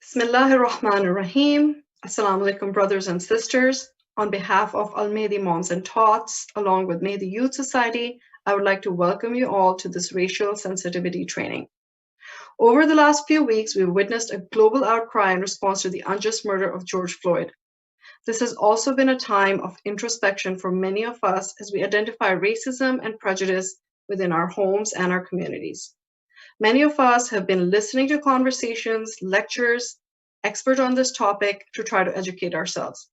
Bismillahirrahmanirrahim. Assalamu alaikum, brothers and sisters. On behalf of Al Mehdi Moms and Tots, along with Mehdi Youth Society, I would like to welcome you all to this racial sensitivity training. Over the last few weeks, we've witnessed a global outcry in response to the unjust murder of George Floyd. This has also been a time of introspection for many of us as we identify racism and prejudice within our homes and our communities. Many of us have been listening to conversations, lectures, experts on this topic to try to educate ourselves.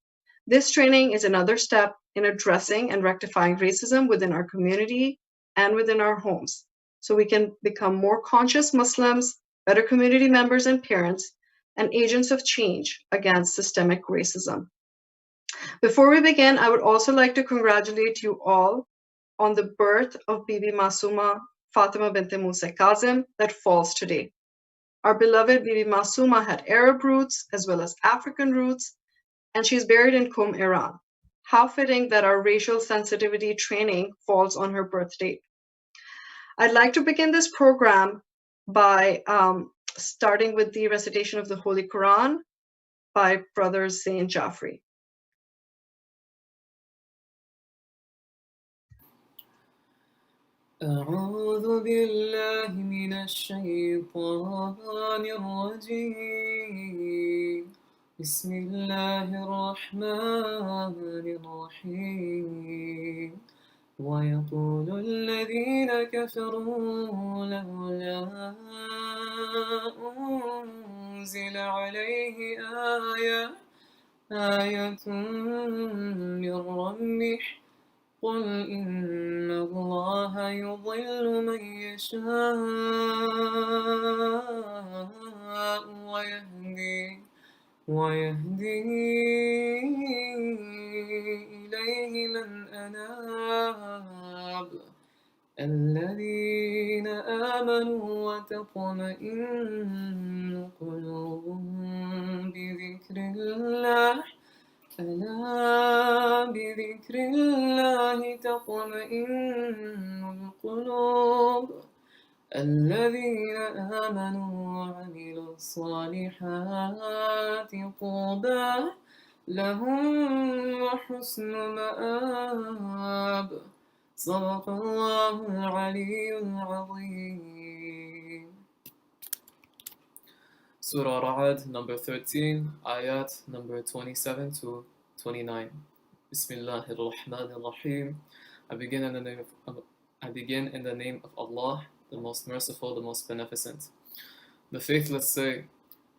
This training is another step in addressing and rectifying racism within our community and within our homes, so we can become more conscious Muslims, better community members and parents, and agents of change against systemic racism. Before we begin, I would also like to congratulate you all on the birth of Bibi Masuma Fatima bint Musa Kazim that falls today. Our beloved Bibi Masuma had Arab roots as well as African roots, and she's buried in Qum, Iran. How fitting that our racial sensitivity training falls on her birth date. I'd like to begin this program by starting with the recitation of the Holy Quran by Brother Zain Jafri. أعوذ بالله من الشيطان الرجيم بسم الله الرحمن الرحيم ويقول الذين كفروا لولا أنزل عليه آية من ربه قل إن الله يضل من يشاء ويهدي إليه من أناب الذين آمنوا وتطمئن قلوبهم بذكر الله ألا بذكر الله تطمئن القلوب الذين آمنوا وعملوا الصالحات طوبى لهم وحسن مآب صدق الله العلي العظيم. Surah Ra'ad, number 13, ayat number 27 to 29. Bismillahir Rahmanir Rahim. I begin in the name of Allah, the most merciful, the most beneficent. The faithless say,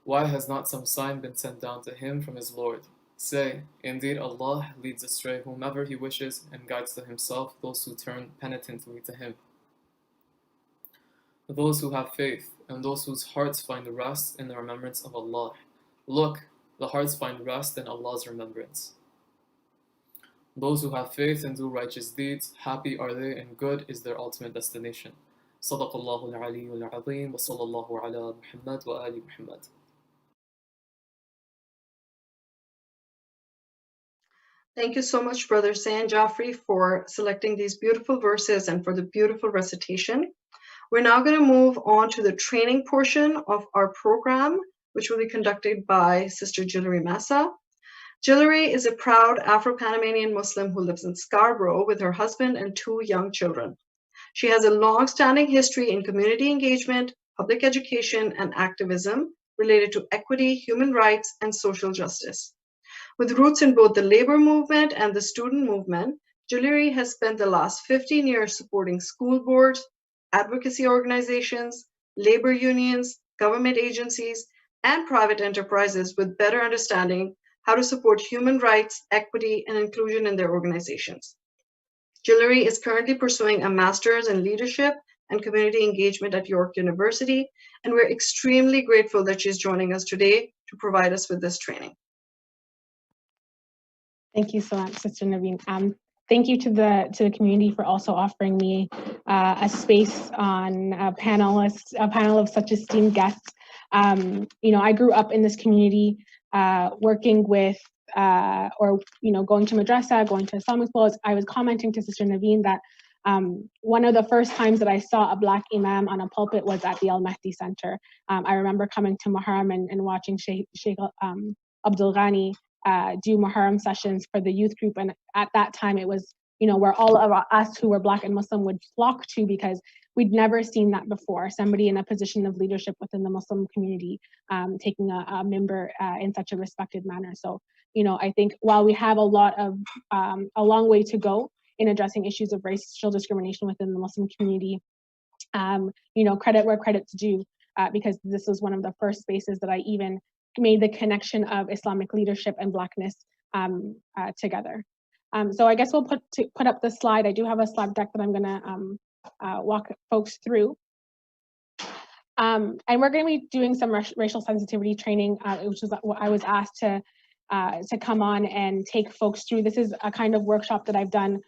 why has not some sign been sent down to him from his Lord? Say, indeed Allah leads astray whomever He wishes and guides to Himself those who turn penitently to Him. Those who have faith and those whose hearts find rest in the remembrance of Allah. Look, the hearts find rest in Allah's remembrance. Those who have faith and do righteous deeds, happy are they and good is their ultimate destination. Sadaqallahu al-Aliyyul Azim wa sallallahu ala Muhammad wa ali Muhammad. Thank you so much, Brother Zain Jafri, for selecting these beautiful verses and for the beautiful recitation. We're now going to move on to the training portion of our program, which will be conducted by Sister Jillery Massa. Jillery is a proud Afro-Panamanian Muslim who lives in Scarborough with her husband and 2 young children. She has a long-standing history in community engagement, public education, and activism related to equity, human rights, and social justice. With roots in both the labor movement and the student movement, Jillery has spent the last 15 years supporting school boards, advocacy organizations, labor unions, government agencies, and private enterprises with better understanding how to support human rights, equity, and inclusion in their organizations. Jillery is currently pursuing a master's in leadership and community engagement at York University, and we're extremely grateful that she's joining us today to provide us with this training. Thank you so much, Sister Naveen. Thank you to the community for also offering me a space on a panel of such esteemed guests. I grew up in this community, working with going to madrasa, going to Islamic schools. I was commenting to Sister Naveen that One of the first times that I saw a Black imam on a pulpit was at the Al-Mahdi Center. I remember coming to Muharram and watching Shaykh Abdul Ghani do Muharram sessions for the youth group. And at that time, it was, where all of us who were Black and Muslim would flock to, because we'd never seen that before. Somebody in a position of leadership within the Muslim community taking a member in such a respected manner. So, I think while we have a long way to go in addressing issues of racial discrimination within the Muslim community, credit where credit's due, because this was one of the first spaces that I even made the connection of Islamic leadership and Blackness together. So I guess we'll put up the slide. I do have a slide deck that I'm gonna walk folks through. And we're gonna be doing some racial sensitivity training, which is what I was asked to come on and take folks through. This is a kind of workshop that I've done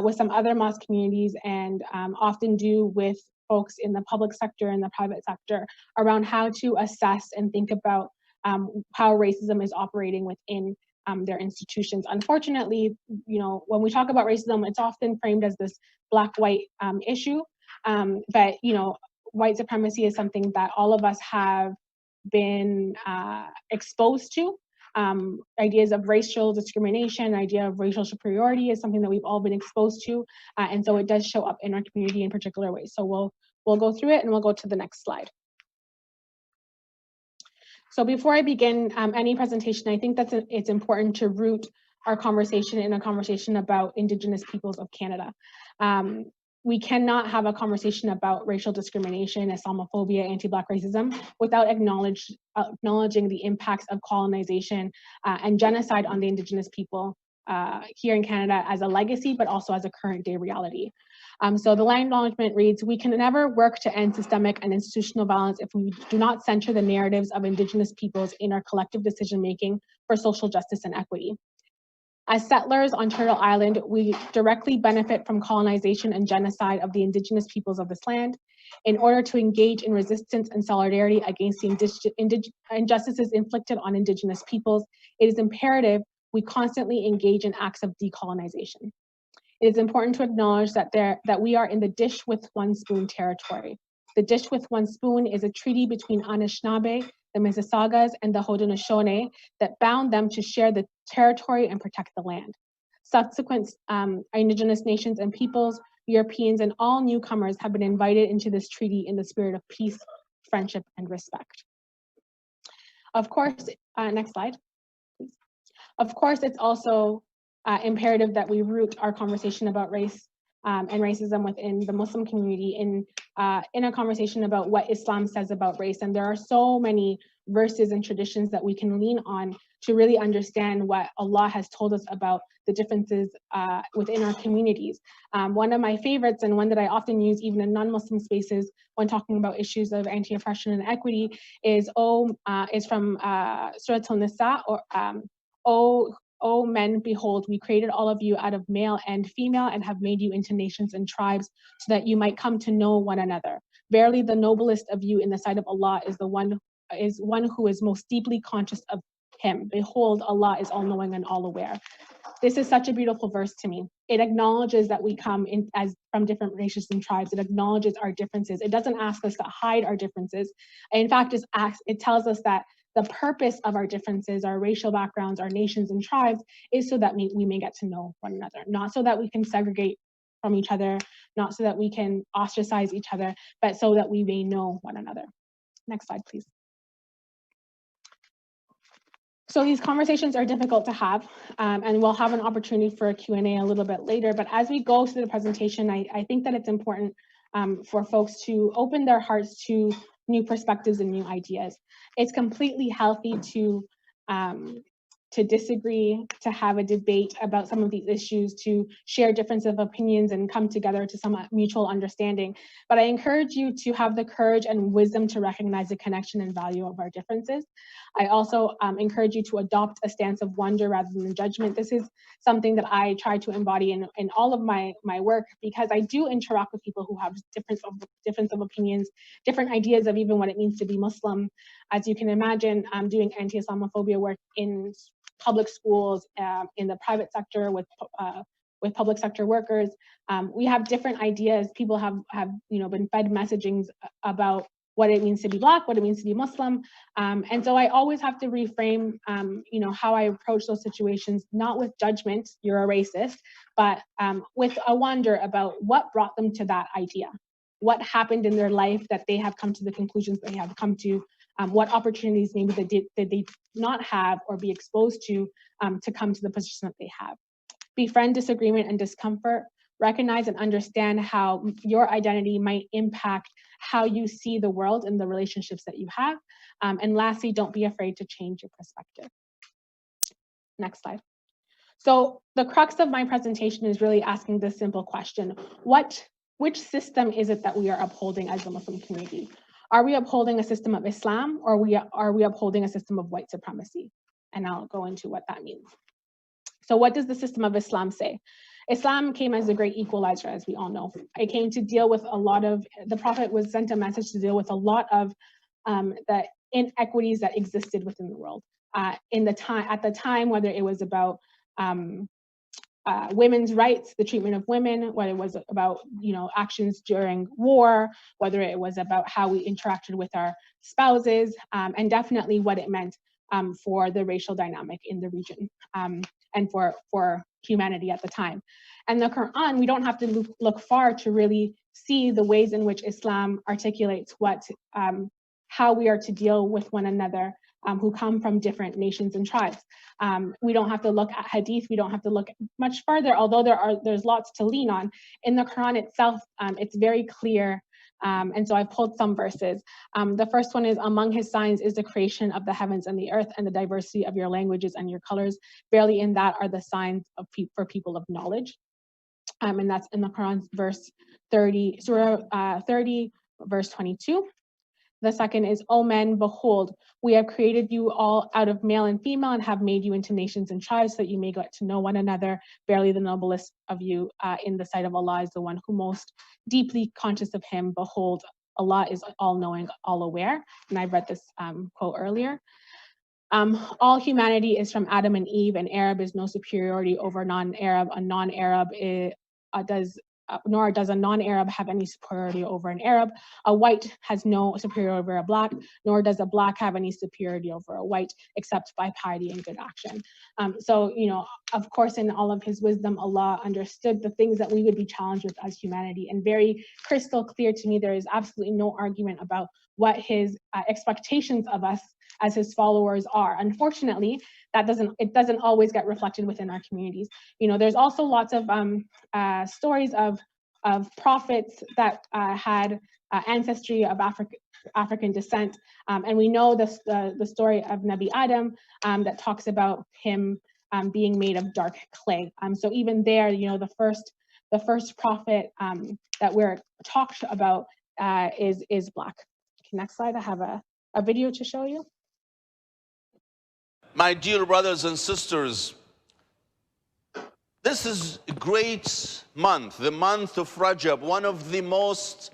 with some other mosque communities, and often do with folks in the public sector and the private sector around how to assess and think about how racism is operating within their institutions. Unfortunately, when we talk about racism, it's often framed as this Black-white issue, but white supremacy is something that all of us have been exposed to. Ideas of racial discrimination, idea of racial superiority is something that we've all been exposed to, and so it does show up in our community in particular ways. So we'll go through it, and we'll go to the next slide. So before I begin any presentation, I think that it's important to root our conversation in a conversation about Indigenous peoples of Canada. We cannot have a conversation about racial discrimination, Islamophobia, anti-Black racism without acknowledging the impacts of colonization and genocide on the Indigenous people here in Canada as a legacy, but also as a current day reality. So the line acknowledgement reads, "We can never work to end systemic and institutional violence if we do not center the narratives of Indigenous peoples in our collective decision-making for social justice and equity. As settlers on Turtle Island, we directly benefit from colonization and genocide of the Indigenous peoples of this land. In order to engage in resistance and solidarity against the injustices inflicted on Indigenous peoples, it is imperative we constantly engage in acts of decolonization. It is important to acknowledge that we are in the dish with one spoon territory. The dish with one spoon is a treaty between Anishinaabe, the Mississaugas, and the Haudenosaunee that bound them to share the territory and protect the land. Subsequent Indigenous nations and peoples, Europeans, and all newcomers have been invited into this treaty in the spirit of peace, friendship, and respect." Of course, next slide, please. Of course, it's also imperative that we root our conversation about race and racism within the Muslim community in a conversation about what Islam says about race. And there are so many verses and traditions that we can lean on to really understand what Allah has told us about the differences within our communities. One of my favorites, and one that I often use even in non-Muslim spaces when talking about issues of anti-oppression and equity, is from Surah Al-Nisa, or O men, behold, we created all of you out of male and female and have made you into nations and tribes so that you might come to know one another. Verily, the noblest of you in the sight of Allah is one who is most deeply conscious of him. Behold, Allah is all-knowing and all-aware. This is such a beautiful verse to me. It acknowledges that we come in from different nations and tribes. It acknowledges our differences. It doesn't ask us to hide our differences. In fact, it tells us that the purpose of our differences, our racial backgrounds, our nations and tribes, is so that we may get to know one another, not so that we can segregate from each other, not so that we can ostracize each other, but so that we may know one another. Next slide, please. So these conversations are difficult to have, and we'll have an opportunity for a Q&A a little bit later. But as we go through the presentation, I think that it's important for folks to open their hearts to new perspectives and new ideas. It's completely healthy to disagree, to have a debate about some of these issues, to share differences of opinions and come together to some mutual understanding. But I encourage you to have the courage and wisdom to recognize the connection and value of our differences. I also encourage you to adopt a stance of wonder rather than judgment. This is something that I try to embody in all of my work, because I do interact with people who have difference of opinions, different ideas of even what it means to be Muslim. As you can imagine, I'm doing anti-Islamophobia work in public schools, in the private sector with with public sector workers. We have different ideas. People have been fed messagings about what it means to be Black, what it means to be Muslim. And so I always have to reframe, how I approach those situations, not with judgment, you're a racist, but with a wonder about what brought them to that idea. What happened in their life that they have come to the conclusions they have come to, what opportunities maybe did they not have or be exposed to come to the position that they have. Befriend disagreement and discomfort, recognize and understand how your identity might impact how you see the world and the relationships that you have. And lastly, don't be afraid to change your perspective. Next slide. So the crux of my presentation is really asking this simple question: which system is it that we are upholding as the Muslim community? Are we upholding a system of Islam, or are we upholding a system of white supremacy? And I'll go into what that means. So what does the system of Islam say? Islam came as a great equalizer, as we all know. It came to deal with the Prophet was sent a message to deal with a lot of the inequities that existed within the world. At the time, whether it was about women's rights, the treatment of women, whether it was about actions during war, whether it was about how we interacted with our spouses, and definitely what it meant for the racial dynamic in the region, and for humanity at the time. And the Quran, we don't have to look far to really see the ways in which Islam articulates how we are to deal with one another who come from different nations and tribes. We don't have to look at hadith, we don't have to look much further, although there's lots to lean on. In the Quran itself, it's very clear, and so I've pulled some verses. The first one is, among his signs is the creation of the heavens and the earth and the diversity of your languages and your colors. Barely in that are the signs for people of knowledge. And that's in the Quran, Surah 30, verse 22. The second is, O men, behold, we have created you all out of male and female and have made you into nations and tribes so that you may get to know one another. Barely the noblest of you in the sight of Allah is the one who most deeply conscious of him. Behold, Allah is all-knowing, all-aware. And I read this quote earlier. All humanity is from Adam and Eve. An Arab is no superiority over non-Arab. A non-Arab nor does a non-Arab have any superiority over an Arab. A white has no superiority over a black, nor does a black have any superiority over a white, except by piety and good action. So, of course, in all of his wisdom, Allah understood the things that we would be challenged with as humanity. And very crystal clear to me, there is absolutely no argument about what his expectations of us as his followers are. Unfortunately, it doesn't always get reflected within our communities. There's also lots of stories of prophets that had ancestry of African descent, and we know the story of Nabi Adam that talks about him being made of dark clay. So even there, the first prophet that we're talked about is Black. Okay, next slide. I have a video to show you. My dear brothers and sisters, this is a great month, the month of Rajab, one of the most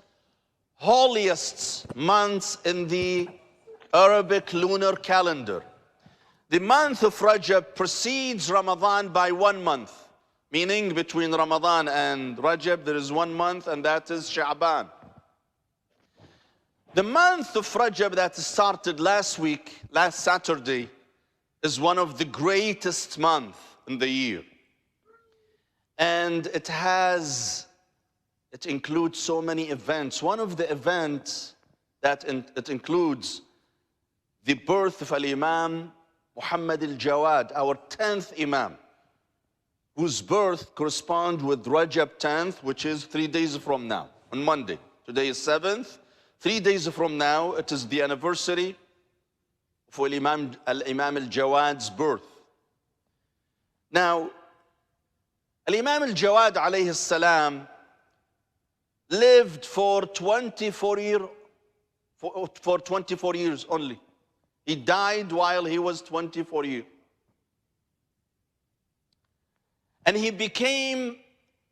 holiest months in the Arabic lunar calendar. The month of Rajab precedes Ramadan by 1 month, meaning between Ramadan and Rajab there is 1 month, and that is Sha'ban. The month of Rajab that started last Saturday, is one of the greatest months in the year. And it includes so many events. One of the events that it includes the birth of Al-Imam Muhammad al-Jawad, our 10th Imam, whose birth corresponds with Rajab 10th, which is 3 days from now, on Monday. Today is 7th. 3 days from now, it is the anniversary for Imam al-Jawad's birth. Now, Al-Imam al-Jawad alayhi salam lived for 24 years only. He died while he was 24 years. And he became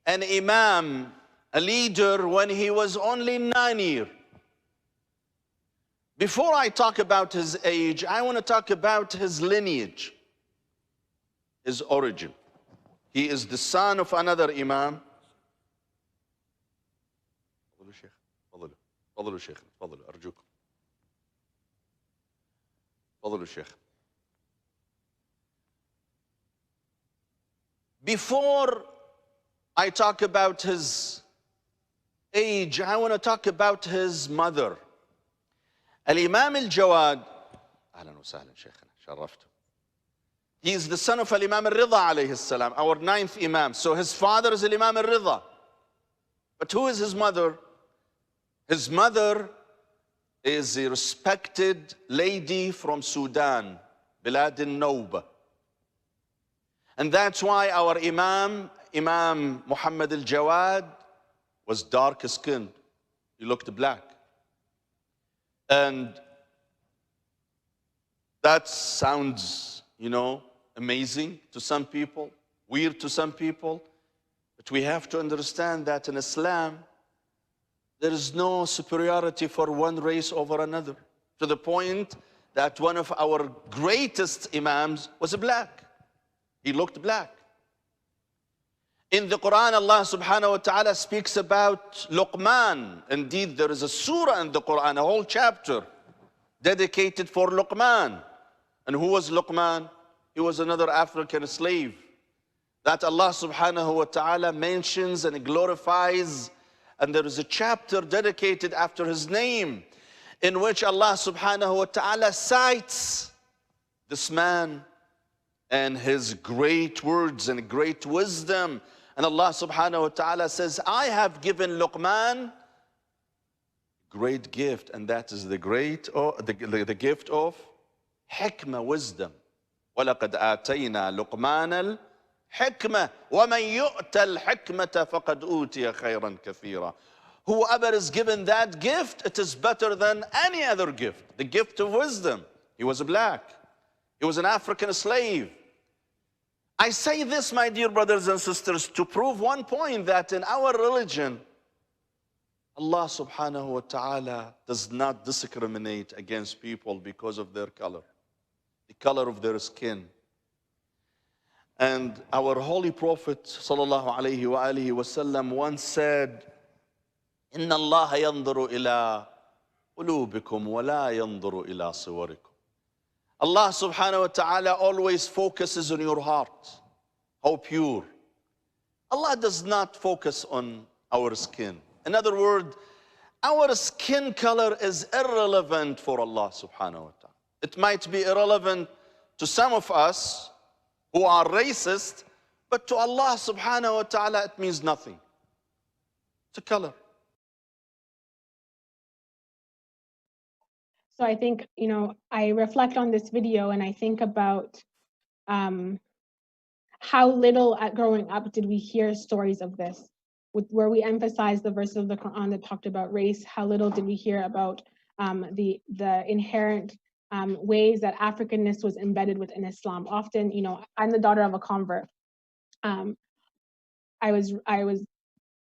an imam, a leader, when he was only 9 years. Before I talk about his age, I want to talk about his lineage, his origin. He is the son of another Imam. تفضلوا شيخ تفضلوا أرجوكم تفضلوا شيخ. Before I talk about his age, I want to talk about his mother. Al-Imam al-Jawad, أهلا وسهلا شيخنا شرفتم. He is the son of Al-Imam al-Ridha alayhi salam, our 9th Imam. So his father is Al-Imam al-Ridha. But who is his mother? His mother is a respected lady from Sudan, Bilad al-Nawba. And that's why our Imam Muhammad al-Jawad, was dark skinned. He looked black. And that sounds, amazing to some people, weird to some people. But we have to understand that in Islam, there is no superiority for one race over another, to the point that one of our greatest Imams was black. He looked black. In the Quran, Allah subhanahu wa ta'ala speaks about Luqman. Indeed, there is a surah in the Quran, a whole chapter, dedicated for Luqman. And who was Luqman? He was another African slave that Allah subhanahu wa ta'ala mentions and glorifies. And there is a chapter dedicated after his name, in which Allah subhanahu wa ta'ala cites this man and his great words and great wisdom. And Allah subhanahu wa ta'ala says, I have given Luqman great gift, and that is the gift of hikmah, wisdom. وَلَقَدْ آتَيْنَا لُقْمَانَ الْحِكْمَةَ وَمَنْ يُؤْتَ الْحِكْمَةَ فَقَدْ أُوتِيَ خَيْرًا كَثِيرًا. Whoever is given that gift, it is better than any other gift. The gift of wisdom. He was black. He was an African slave. I say this, my dear brothers and sisters, to prove one point, that in our religion, Allah subhanahu wa ta'ala does not discriminate against people because of their color, the color of their skin. And our holy Prophet sallallahu alayhi wa alihi wasallam once said, إِنَّ اللَّهَ يَنظُرُ إِلَىٰ قُلُوبِكُمْ وَلَا يَنظُرُ إِلَىٰ صِوَرِكُمْ. Allah subhanahu wa ta'ala always focuses on your heart, how pure. Allah does not focus on our skin. In other words, our skin color is irrelevant for Allah subhanahu wa ta'ala. It might be irrelevant to some of us who are racist, but to Allah subhanahu wa ta'ala it means nothing. It's a color. So I think, I reflect on this video and I think about how little growing up did we hear stories of this, where we emphasize the verses of the Quran that talked about race. How little did we hear about the inherent ways that Africanness was embedded within Islam. Often, I'm the daughter of a convert. I was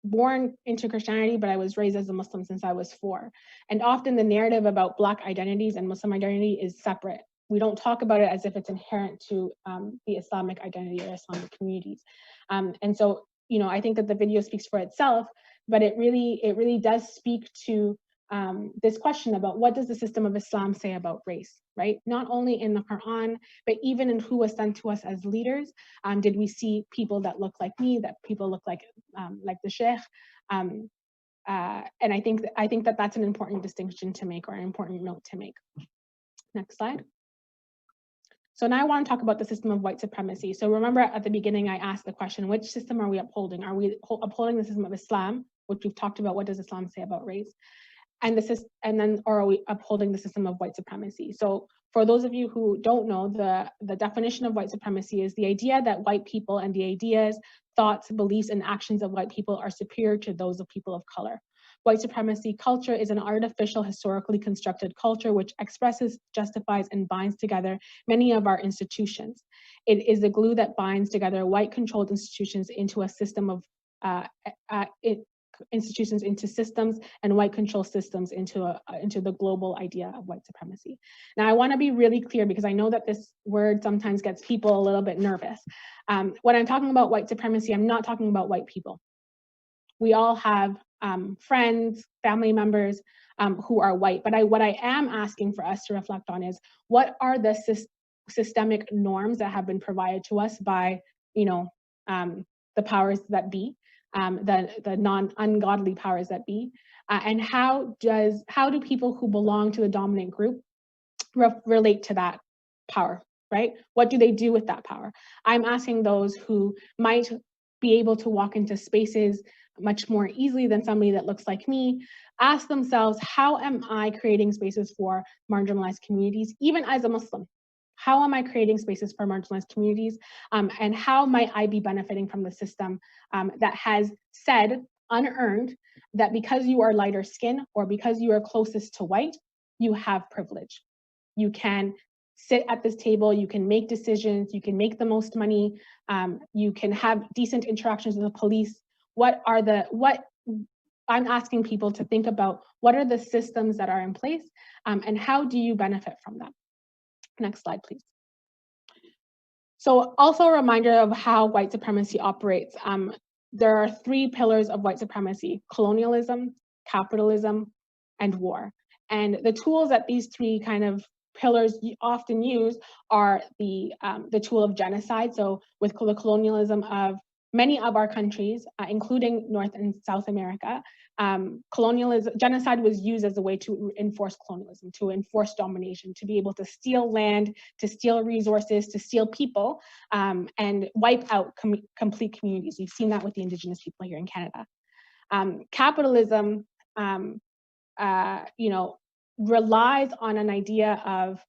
born into Christianity, but I was raised as a Muslim since I was 4. And often the narrative about Black identities and Muslim identity is separate. We don't talk about it as if it's inherent to the Islamic identity or Islamic communities. And so, I think that the video speaks for itself, but it really does speak to this question about what does the system of Islam say about race, right? Not only in the Quran, but even in who was sent to us as leaders. Did we see people that look like me, that people look like the Shaykh? And I think that that's an important distinction to make, or an important note to make. Next slide. So now I want to talk about the system of white supremacy. So remember at the beginning, I asked the question, which system are we upholding? Are we upholding the system of Islam, which we've talked about, what does Islam say about race? Or are we upholding the system of white supremacy? So for those of you who don't know, the definition of white supremacy is the idea that white people and the ideas, thoughts, beliefs, and actions of white people are superior to those of people of color. White supremacy culture is an artificial, historically constructed culture which expresses, justifies, and binds together many of our institutions. It is the glue that binds together white-controlled institutions into a system of institutions into systems and white control systems into the global idea of white supremacy. Now, I want to be really clear because I know that this word sometimes gets people a little bit nervous. When I'm talking about white supremacy, I'm not talking about white people. We all have friends, family members who are white, but what I am asking for us to reflect on is what are the systemic norms that have been provided to us by, the powers that be, the non-ungodly powers that be, and how do people who belong to the dominant group relate to that power, right? What do they do with that power? I'm asking those who might be able to walk into spaces much more easily than somebody that looks like me, ask themselves, how am I creating spaces for marginalized communities, even as a Muslim? How am I creating spaces for marginalized communities? And how might I be benefiting from the system that has said, unearned, that because you are lighter skin or because you are closest to white, you have privilege. You can sit at this table, you can make decisions, you can make the most money, you can have decent interactions with the police. I'm asking people to think about what are the systems that are in place and how do you benefit from them? Next slide, please. So also a reminder of how white supremacy operates. There are 3 pillars of white supremacy: colonialism, capitalism, and war. And the tools that these 3 kind of pillars often use are the tool of genocide. So with the colonialism of many of our countries, including North and South America, genocide was used as a way to enforce colonialism, to enforce domination, to be able to steal land, to steal resources, to steal people, and wipe out complete communities. We've seen that with the Indigenous people here in Canada. Capitalism, relies on an idea of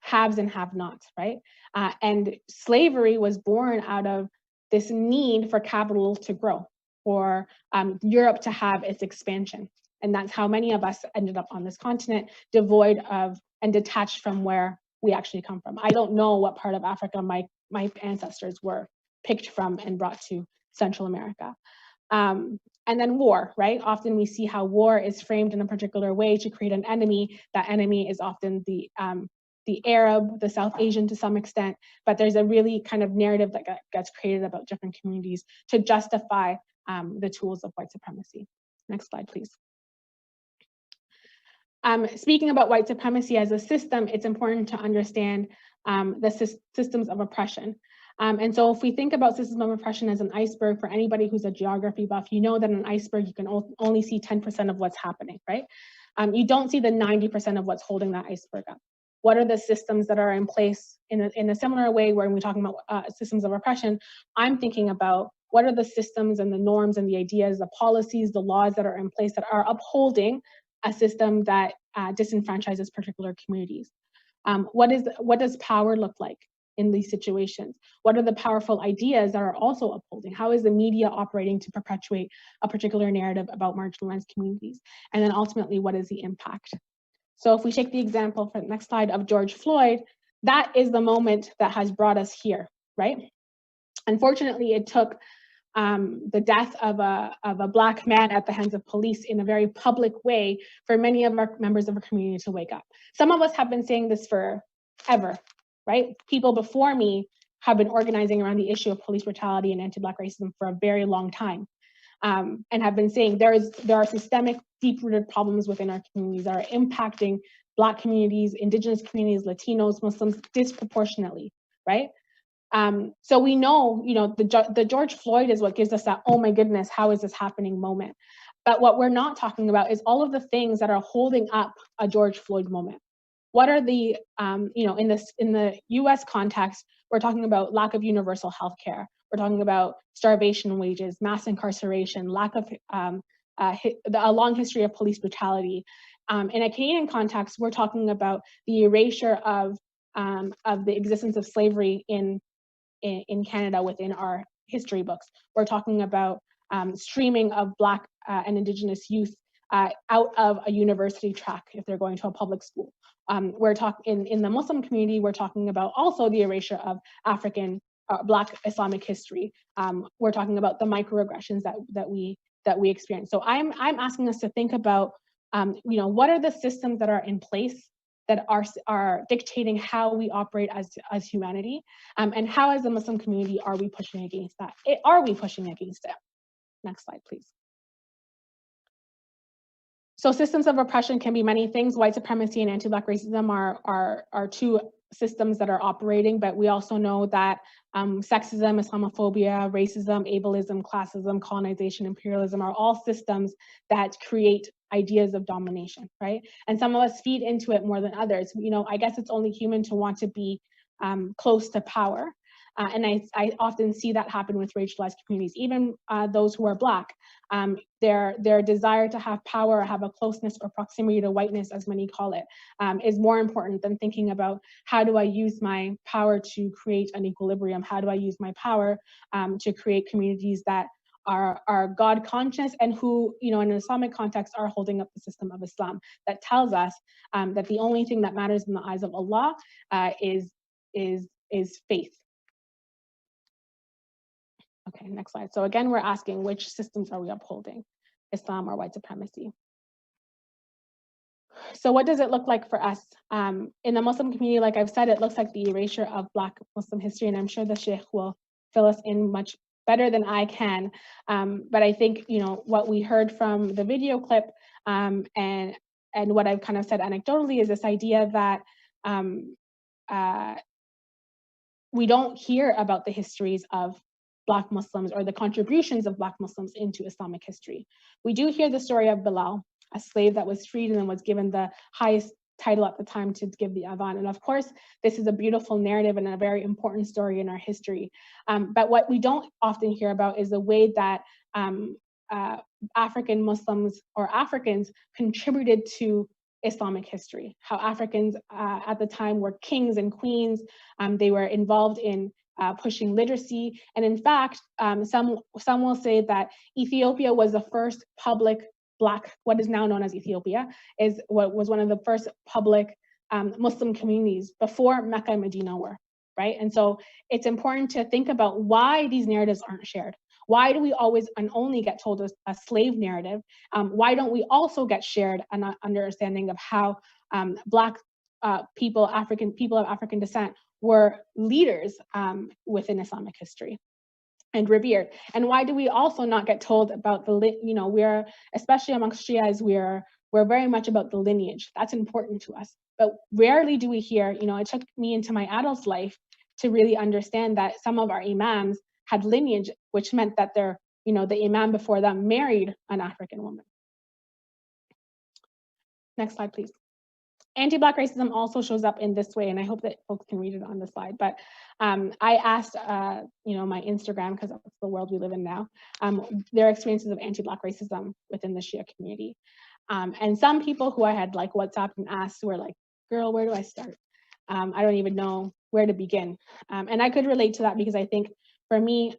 haves and have-nots, right? And slavery was born out of this need for capital to grow, for Europe to have its expansion. And that's how many of us ended up on this continent, devoid of and detached from where we actually come from. I don't know what part of Africa my ancestors were picked from and brought to Central America. And then war, right? Often we see how war is framed in a particular way to create an enemy. That enemy is often the Arab, the South Asian to some extent, but there's a really kind of narrative that gets created about different communities to justify the tools of white supremacy. Next slide, please. Speaking about white supremacy as a system, it's important to understand the systems of oppression. And so if we think about systems of oppression as an iceberg, for anybody who's a geography buff, you know that an iceberg, you can only see 10% of what's happening, right? You don't see the 90% of what's holding that iceberg up. What are the systems that are in place in a similar way where we're talking about systems of oppression? I'm thinking about what are the systems and the norms and the ideas, the policies, the laws that are in place that are upholding a system that disenfranchises particular communities. What does power look like in these situations? What are the powerful ideas that are also upholding? How is the media operating to perpetuate a particular narrative about marginalized communities? And then ultimately, what is the impact? So if we take the example for the next slide of George Floyd, that is the moment that has brought us here, right? Unfortunately, it took the death of a Black man at the hands of police in a very public way for many of our members of our community to wake up. Some of us have been saying this forever, right? People before me have been organizing around the issue of police brutality and anti-Black racism for a very long time, and have been saying there are systemic, deep-rooted problems within our communities that are impacting Black communities, Indigenous communities, Latinos, Muslims disproportionately, right? So we know, the George Floyd is what gives us that, oh my goodness, how is this happening moment? But what we're not talking about is all of the things that are holding up a George Floyd moment. What are the, in the US context, we're talking about lack of universal health care. We're talking about starvation wages, mass incarceration, lack of a long history of police brutality. In a Canadian context, we're talking about the erasure of the existence of slavery in Canada within our history books. We're talking about streaming of Black and Indigenous youth out of a university track if they're going to a public school. We're talking in the Muslim community, we're talking about also the erasure of African Black Islamic history. We're talking about the microaggressions that that we experience. So I'm asking us to think about, you know, what are the systems that are in place that are dictating how we operate as humanity, and how as a Muslim community are we pushing against that? Are we pushing against it? Next slide, please. So systems of oppression can be many things. White supremacy and anti-Black racism are two systems that are operating, but we also know that sexism, Islamophobia, racism, ableism, classism, colonization, imperialism are all systems that create ideas of domination, right? And some of us feed into it more than others. You know, I guess it's only human to want to be close to power. And I often see that happen with racialized communities, even those who are Black. Their desire to have power, or have a closeness or proximity to whiteness, as many call it, is more important than thinking about how do I use my power to create an equilibrium? How do I use my power to create communities that are God conscious and who, you know, in an Islamic context, are holding up the system of Islam that tells us that the only thing that matters in the eyes of Allah is faith. Okay, next slide. So again, we're asking, which systems are we upholding, Islam or white supremacy? So what does it look like for us? In the Muslim community, like I've said, it looks like the erasure of Black Muslim history, and I'm sure the Shaykh will fill us in much better than I can. But I think, you know, what we heard from the video clip and what I've kind of said anecdotally is this idea that we don't hear about the histories of Black Muslims or the contributions of Black Muslims into Islamic history. We do hear the story of Bilal, a slave that was freed and then was given the highest title at the time to give the adhan. And of course, this is a beautiful narrative and a very important story in our history. But what we don't often hear about is the way that African Muslims or Africans contributed to Islamic history, how Africans at the time were kings and queens. They were involved in pushing literacy. And in fact, some will say that Ethiopia was the first public Black, what is now known as Ethiopia, is what was one of the first public Muslim communities before Mecca and Medina were, right? And so it's important to think about why these narratives aren't shared. Why do we always and only get told a slave narrative? Why don't we also get shared an understanding of how Black people, people of African descent were leaders within Islamic history and revered? And why do we also not get told about the, you know, we're, especially amongst Shias, we're very much about the lineage. That's important to us. But rarely do we hear, you know, it took me into my adult life to really understand that some of our imams had lineage, which meant that they're, you know, the imam before them married an African woman. Next slide, please. Anti-Black racism also shows up in this way, and I hope that folks can read it on the slide. But I asked, you know, my Instagram, because that's the world we live in now, their experiences of anti-Black racism within the Shia community. And some people who I had like WhatsApped and asked were like, girl, where do I start? I don't even know where to begin. And I could relate to that because I think for me,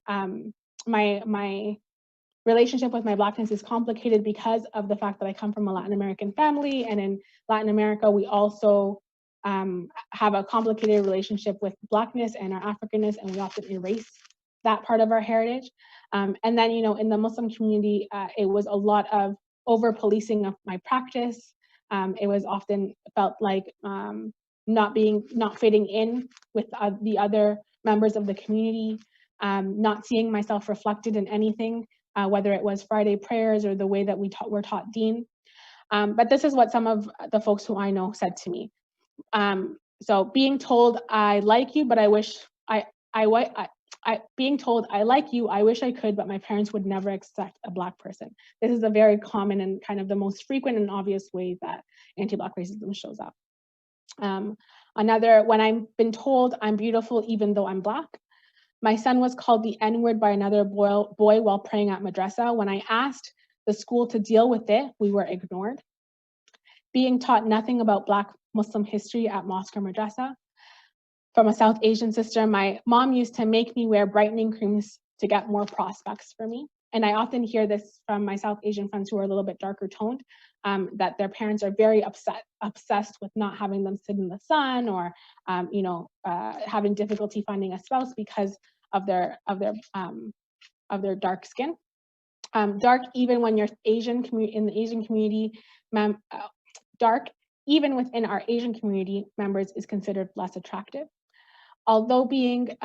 my relationship with my Blackness is complicated because of the fact that I come from a Latin American family, and in Latin America, we also have a complicated relationship with Blackness and our Africanness, and we often erase that part of our heritage. And then, you know, in the Muslim community, it was a lot of over-policing of my practice. It was often felt like not fitting in with the other members of the community, not seeing myself reflected in anything, whether it was Friday prayers or the way that were taught Deen. But this is what some of the folks who I know said to me. So being told I like you, but I wish being told I like you, I wish I could, but my parents would never accept a Black person. This is a very common and kind of the most frequent and obvious way that anti-Black racism shows up. Another, when I've been told I'm beautiful even though I'm Black. My son was called the N-word by another boy while praying at madrasa. When I asked the school to deal with it, we were ignored. Being taught nothing about Black Muslim history at mosque or madrasa. From a South Asian sister, my mom used to make me wear brightening creams to get more prospects for me. And I often hear this from my South Asian friends who are a little bit darker toned, that their parents are very obsessed with not having them sit in the sun, or you know, having difficulty finding a spouse because of their dark skin. Dark, even when you're Asian in the Asian community, dark, even within our Asian community members, is considered less attractive. Although being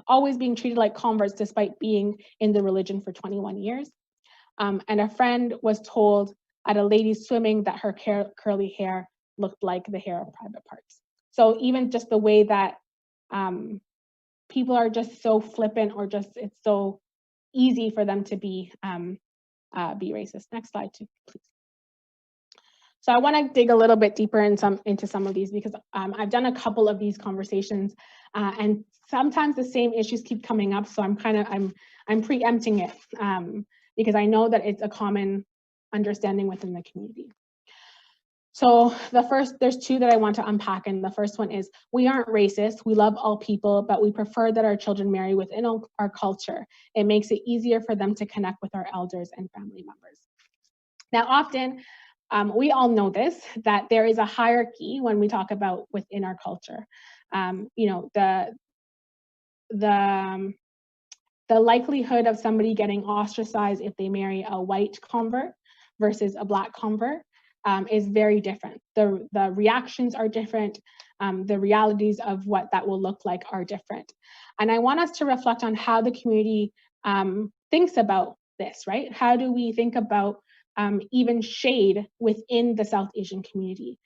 always being treated like converts despite being in the religion for 21 years. And a friend was told at a ladies swimming that her curly hair looked like the hair of private parts. So even just the way that people are just so flippant, or just it's so easy for them to be racist. Next slide, too, please. So I want to dig a little bit deeper into some of these, because I've done a couple of these conversations, and sometimes the same issues keep coming up. So I'm preempting it because I know that it's a common understanding within the community. So there's two that I want to unpack, and the first one is, we aren't racist. We love all people, but we prefer that our children marry within our culture. It makes it easier for them to connect with our elders and family members. Now, often, we all know this, that there is a hierarchy when we talk about within our culture. The likelihood of somebody getting ostracized if they marry a white convert versus a Black convert is very different. The reactions are different. The realities of what that will look like are different. And I want us to reflect on how the community thinks about this, right? How do we think about even shade within the South Asian community?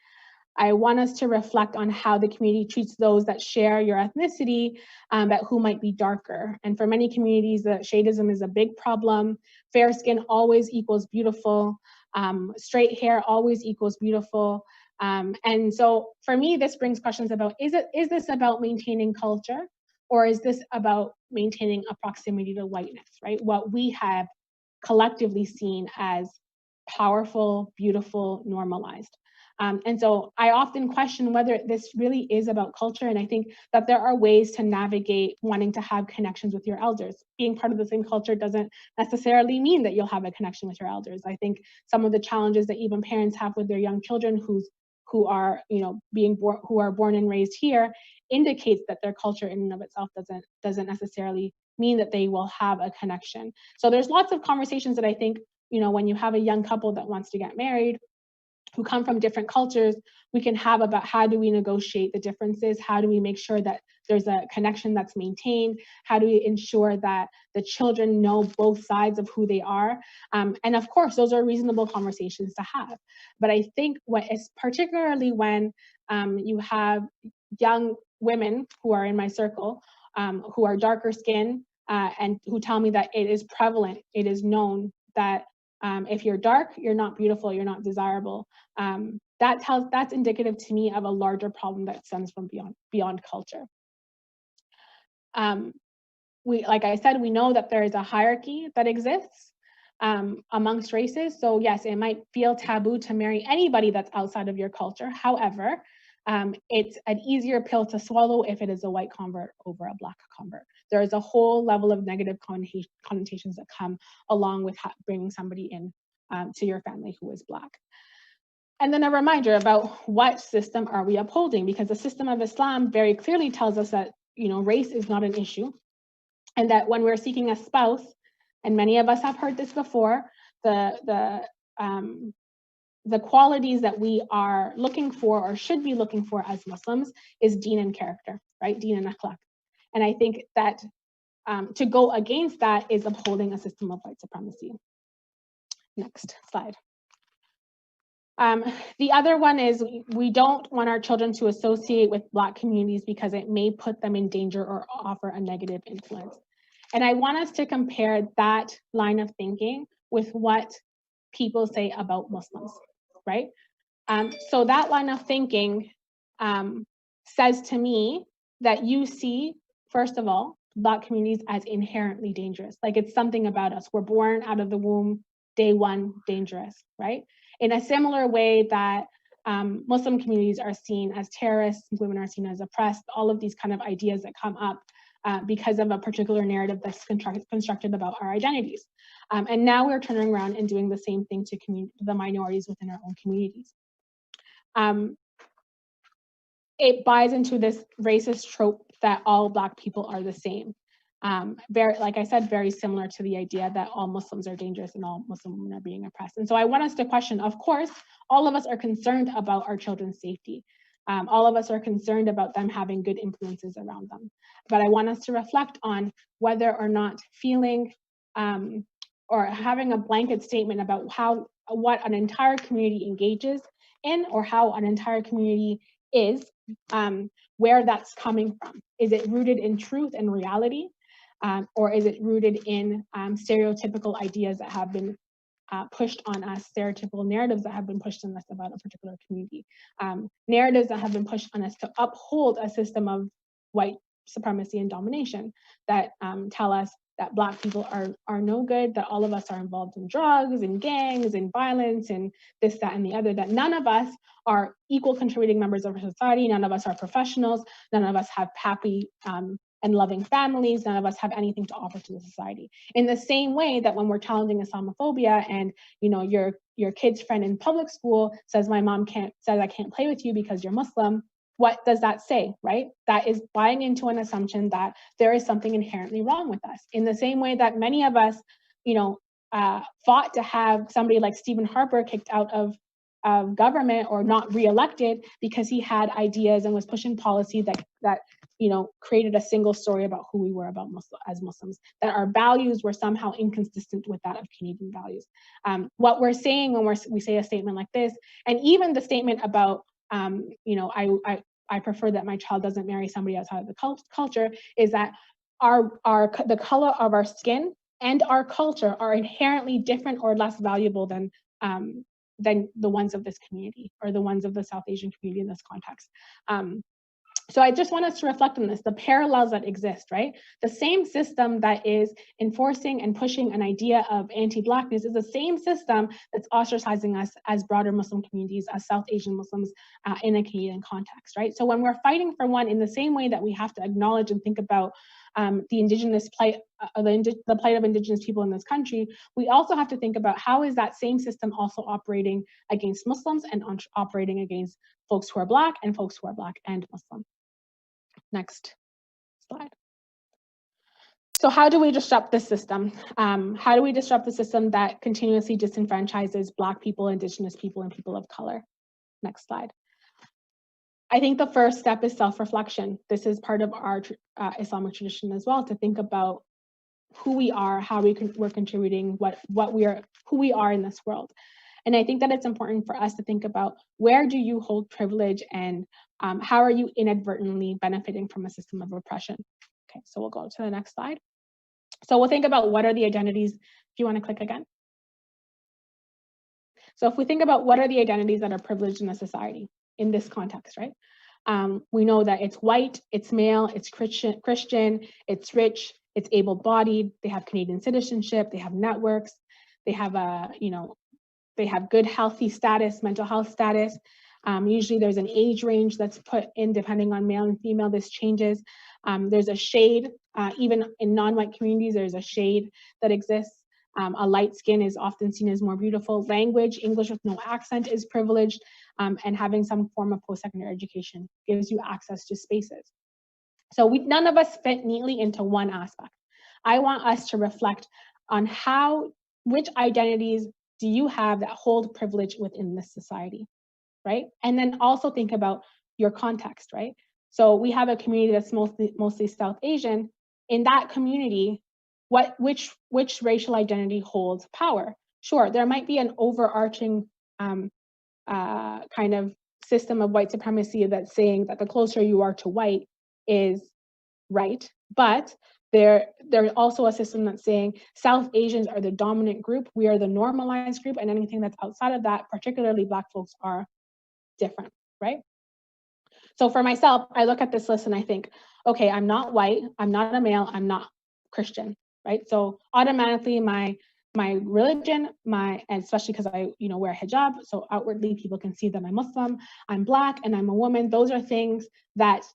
I want us to reflect on how the community treats those that share your ethnicity, but who might be darker. And for many communities, the shadeism is a big problem. Fair skin always equals beautiful. Straight hair always equals beautiful. And so for me, this brings questions about, is this about maintaining culture, or is this about maintaining a proximity to whiteness, right? What we have collectively seen as powerful, beautiful, normalized. And so I often question whether this really is about culture. And I think that there are ways to navigate wanting to have connections with your elders. Being part of the same culture doesn't necessarily mean that you'll have a connection with your elders. I think some of the challenges that even parents have with their young children who are born and raised here indicates that their culture in and of itself doesn't necessarily mean that they will have a connection. So there's lots of conversations that I think, when you have a young couple that wants to get married, who come from different cultures, we can have about how do we negotiate the differences? How do we make sure that there's a connection that's maintained? How do we ensure that the children know both sides of who they are? And of course, those are reasonable conversations to have. But I think particularly when you have young women who are in my circle, who are darker skinned, and who tell me that it is prevalent, it is known that if you're dark, you're not beautiful, you're not desirable. That's indicative to me of a larger problem that stems from beyond culture. Like I said, we know that there is a hierarchy that exists amongst races. So yes, it might feel taboo to marry anybody that's outside of your culture. However, it's an easier pill to swallow if it is a white convert over a Black convert. There is a whole level of negative connotations that come along with bringing somebody in to your family who is Black. And then a reminder about what system are we upholding, because the system of Islam very clearly tells us that race is not an issue, and that when we're seeking a spouse, and many of us have heard this before, the qualities that we are looking for or should be looking for as Muslims is deen and character, right? Deen and akhlaq. And I think that to go against that is upholding a system of white supremacy. Next slide. The other one is we don't want our children to associate with Black communities because it may put them in danger or offer a negative influence. And I want us to compare that line of thinking with what people say about Muslims, right? So that line of thinking says to me that you see, first of all, Black communities as inherently dangerous. Like it's something about us. We're born out of the womb, day one, dangerous, right? In a similar way that Muslim communities are seen as terrorists, women are seen as oppressed, all of these kind of ideas that come up because of a particular narrative that's constructed about our identities. And now we're turning around and doing the same thing to the minorities within our own communities. It buys into this racist trope that all Black people are the same. Very, like I said, very similar to the idea that all Muslims are dangerous and all Muslim women are being oppressed. And so I want us to question, of course, all of us are concerned about our children's safety. All of us are concerned about them having good influences around them. But I want us to reflect on whether or not feeling or having a blanket statement about what an entire community engages in, or how an entire community is, where that's coming from. Is it rooted in truth and reality? Or is it rooted in stereotypical ideas that have been pushed on us, stereotypical narratives that have been pushed on us about a particular community, narratives that have been pushed on us to uphold a system of white supremacy and domination that tell us that Black people are no good, that all of us are involved in drugs and gangs and violence and this, that, and the other, that none of us are equal contributing members of our society, none of us are professionals, none of us have happy and loving families, none of us have anything to offer to the society. In the same way that when we're challenging Islamophobia and your kid's friend in public school says my mom says I can't play with you because you're Muslim, what does that say, right? That is buying into an assumption that there is something inherently wrong with us. In the same way that many of us, fought to have somebody like Stephen Harper kicked out of government or not reelected because he had ideas and was pushing policy that created a single story about who we were as Muslims, that our values were somehow inconsistent with that of Canadian values. What we're saying when we say a statement like this, and even the statement about, I prefer that my child doesn't marry somebody outside of the culture, is that the color of our skin and our culture are inherently different or less valuable than the ones of this community or the ones of the South Asian community in this context. So I just want us to reflect on this, the parallels that exist, right? The same system that is enforcing and pushing an idea of anti-Blackness is the same system that's ostracizing us as broader Muslim communities, as South Asian Muslims in a Canadian context, right? So when we're fighting for one, in the same way that we have to acknowledge and think about the Indigenous plight, the plight of Indigenous people in this country, we also have to think about how is that same system also operating against Muslims and operating against folks who are Black and folks who are Black and Muslim. Next slide. So how do we disrupt this system? How do we disrupt the system that continuously disenfranchises Black people, Indigenous people, and people of color? Next slide. I think the first step is self-reflection. This is part of our Islamic tradition as well, to think about who we are, how we're contributing, who we are in this world. And I think that it's important for us to think about, where do you hold privilege, and how are you inadvertently benefiting from a system of oppression? Okay, so we'll go to the next slide. So we'll think about what are the identities. If you want to click again. So if we think about what are the identities that are privileged in a society in this context, right? We know that it's white, it's male, it's Christian, it's rich, it's able-bodied, they have Canadian citizenship, they have networks, they have they have good healthy status, mental health status. Usually there's an age range that's put in depending on male and female. This changes. There's a shade, even in non-white communities, there's a shade that exists. A light skin is often seen as more beautiful. Language, English with no accent, is privileged, and having some form of post-secondary education gives you access to spaces. So none of us fit neatly into one aspect. I want us to reflect on which identities do you have that hold privilege within this society, right? And then also think about your context, right? So we have a community that's mostly South Asian. In that community, which racial identity holds power? Sure, there might be an overarching kind of system of white supremacy that's saying that the closer you are to white is right, but there's also a system that's saying South Asians are the dominant group, we are the normalized group, and anything that's outside of that, particularly Black folks, are different, right? So for myself, I look at this list and I think, okay, I'm not white, I'm not a male, I'm not Christian, right? So automatically my religion, and especially because I wear hijab, so outwardly people can see that I'm Muslim, I'm Black, and I'm a woman. Those are things that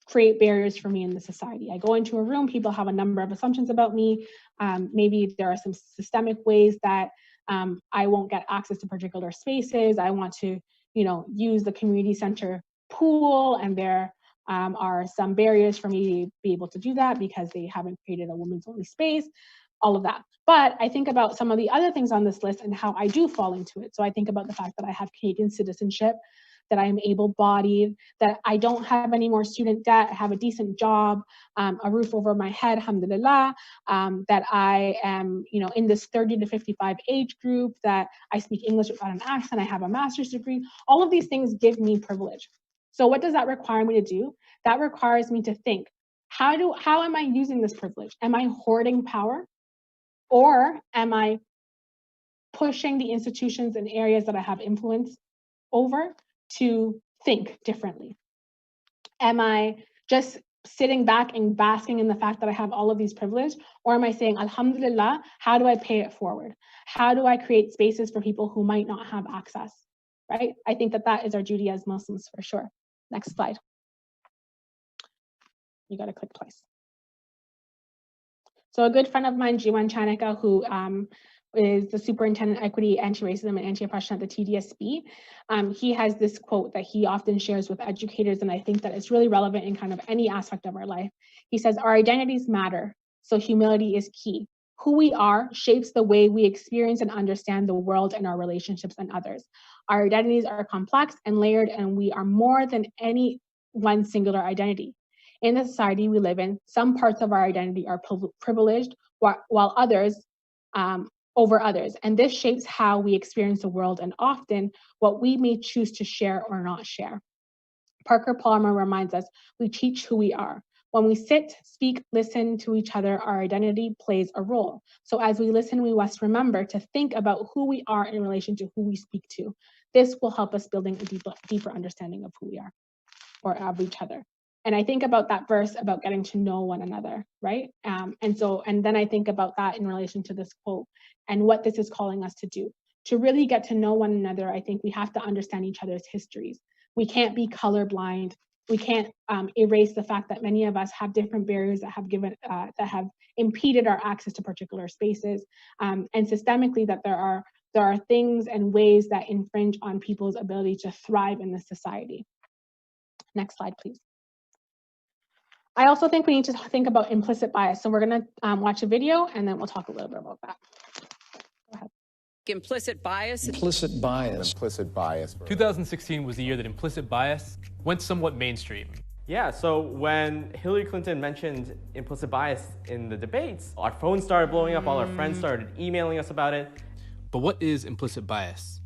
create barriers for me in the society. I go into a room, people have a number of assumptions about me. Maybe there are some systemic ways that I won't get access to particular spaces. I want to, use the community center pool, and they're are some barriers for me to be able to do that because they haven't created a women's only space, all of that. But I think about some of the other things on this list and how I do fall into it. So I think about the fact that I have Canadian citizenship, that I'm able-bodied, that I don't have any more student debt, I have a decent job, a roof over my head, alhamdulillah, that I am, in this 30 to 55 age group, that I speak English without an accent, I have a master's degree. All of these things give me privilege. So what does that require me to do? That requires me to think, how am I using this privilege? Am I hoarding power? Or am I pushing the institutions and areas that I have influence over to think differently? Am I just sitting back and basking in the fact that I have all of these privilege? Or am I saying, alhamdulillah, how do I pay it forward? How do I create spaces for people who might not have access, right? I think that is our duty as Muslims for sure. Next slide. You got to click twice. So a good friend of mine, Jiwan Chanaka, who is the Superintendent Equity, Anti-Racism, and Anti-Oppression at the TDSB, he has this quote that he often shares with educators, and I think that it's really relevant in kind of any aspect of our life. He says, our identities matter, so humility is key. Who we are shapes the way we experience and understand the world and our relationships and others. Our identities are complex and layered, and we are more than any one singular identity. In the society we live in, some parts of our identity are privileged, while others over others. And this shapes how we experience the world and often what we may choose to share or not share. Parker Palmer reminds us, we teach who we are. When we sit, speak, listen to each other, our identity plays a role. So as we listen, we must remember to think about who we are in relation to who we speak to. This will help us building a deeper understanding of who we are or of each other. And I think about that verse about getting to know one another, right? And then I think about that in relation to this quote and what this is calling us to do. To really get to know one another, I think we have to understand each other's histories. We can't be colorblind. We can't erase the fact that many of us have different barriers that have impeded our access to particular spaces, and systemically that there are things and ways that infringe on people's ability to thrive in this society. Next slide, please. I also think we need to think about implicit bias. So we're going to watch a video and then we'll talk a little bit about that. Go ahead. Implicit bias. Implicit bias. Implicit bias. 2016 was the year that implicit bias went somewhat mainstream. Yeah, so when Hillary Clinton mentioned implicit bias in the debates, our phones started blowing up, all our friends started emailing us about it. But what is implicit bias?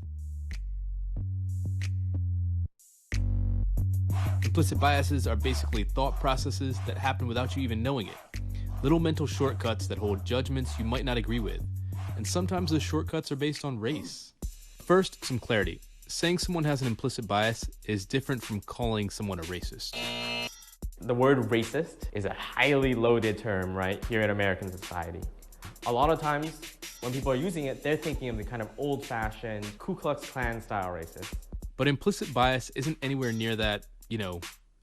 Implicit biases are basically thought processes that happen without you even knowing it. Little mental shortcuts that hold judgments you might not agree with. And sometimes those shortcuts are based on race. First, some clarity. Saying someone has an implicit bias is different from calling someone a racist. The word racist is a highly loaded term, right, here in American society. A lot of times, when people are using it, they're thinking of the kind of old-fashioned Ku Klux Klan style racist. But implicit bias isn't anywhere near that,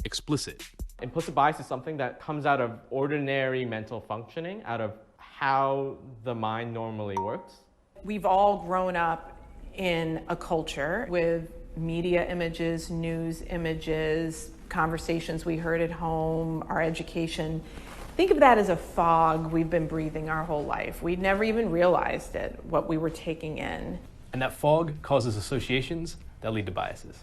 explicit. Implicit bias is something that comes out of ordinary mental functioning, out of how the mind normally works. We've all grown up in a culture with media images, news images, conversations we heard at home, our education. Think of that as a fog we've been breathing our whole life. We never even realized it, what we were taking in. And that fog causes associations that lead to biases.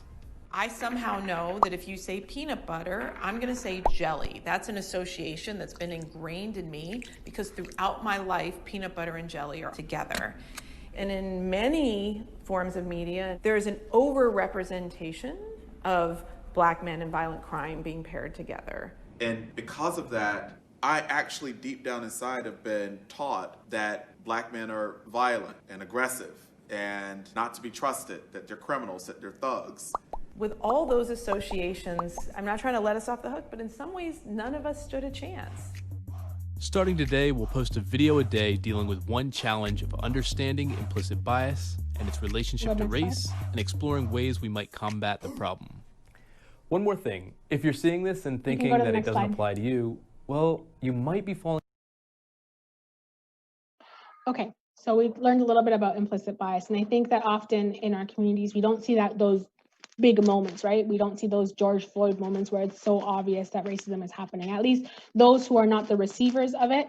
I somehow know that if you say peanut butter, I'm going to say jelly. That's an association that's been ingrained in me because throughout my life, peanut butter and jelly are together. And in many forms of media, there is an overrepresentation of Black men and violent crime being paired together. And because of that, I actually deep down inside have been taught that Black men are violent and aggressive and not to be trusted, that they're criminals, that they're thugs. With all those associations, I'm not trying to let us off the hook, but in some ways, none of us stood a chance. Starting today, we'll post a video a day dealing with one challenge of understanding implicit bias and its relationship to race and exploring ways we might combat the problem. One more thing, if you're seeing this and thinking that it doesn't apply to you, well, you might be falling. Okay, so we learned a little bit about implicit bias, and I think that often in our communities, we don't see those big moments, right? We don't see those George Floyd moments where it's so obvious that racism is happening. At least those who are not the receivers of it,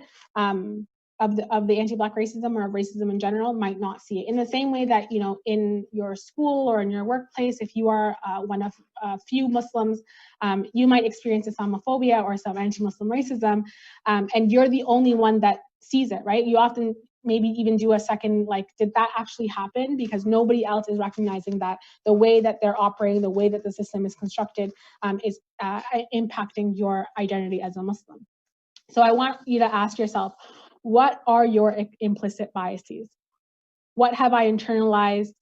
of the anti-Black racism or of racism in general, might not see it. In the same way that, you know, in your school or in your workplace, if you are one of a few Muslims, you might experience Islamophobia or some anti-Muslim racism, and you're the only one that sees it, right? You often maybe even do a second, like, did that actually happen? Because nobody else is recognizing that the way that they're operating, the way that the system is constructed, is impacting your identity as a Muslim. So I want you to ask yourself, what are your implicit biases? What have I internalized?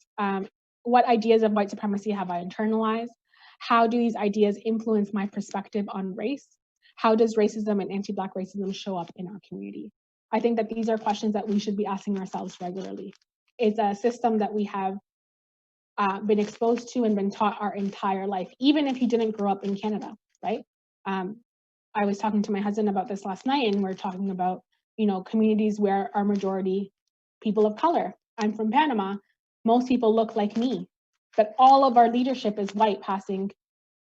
What ideas of white supremacy have I internalized? How do these ideas influence my perspective on race? How does racism and anti-Black racism show up in our community? I think that these are questions that we should be asking ourselves regularly. It's a system that we have been exposed to and been taught our entire life, even if you didn't grow up in Canada, right? I was talking to my husband about this last night, and we're talking about, you know, communities where our majority people of color. I'm from Panama. Most people look like me, but all of our leadership is white passing,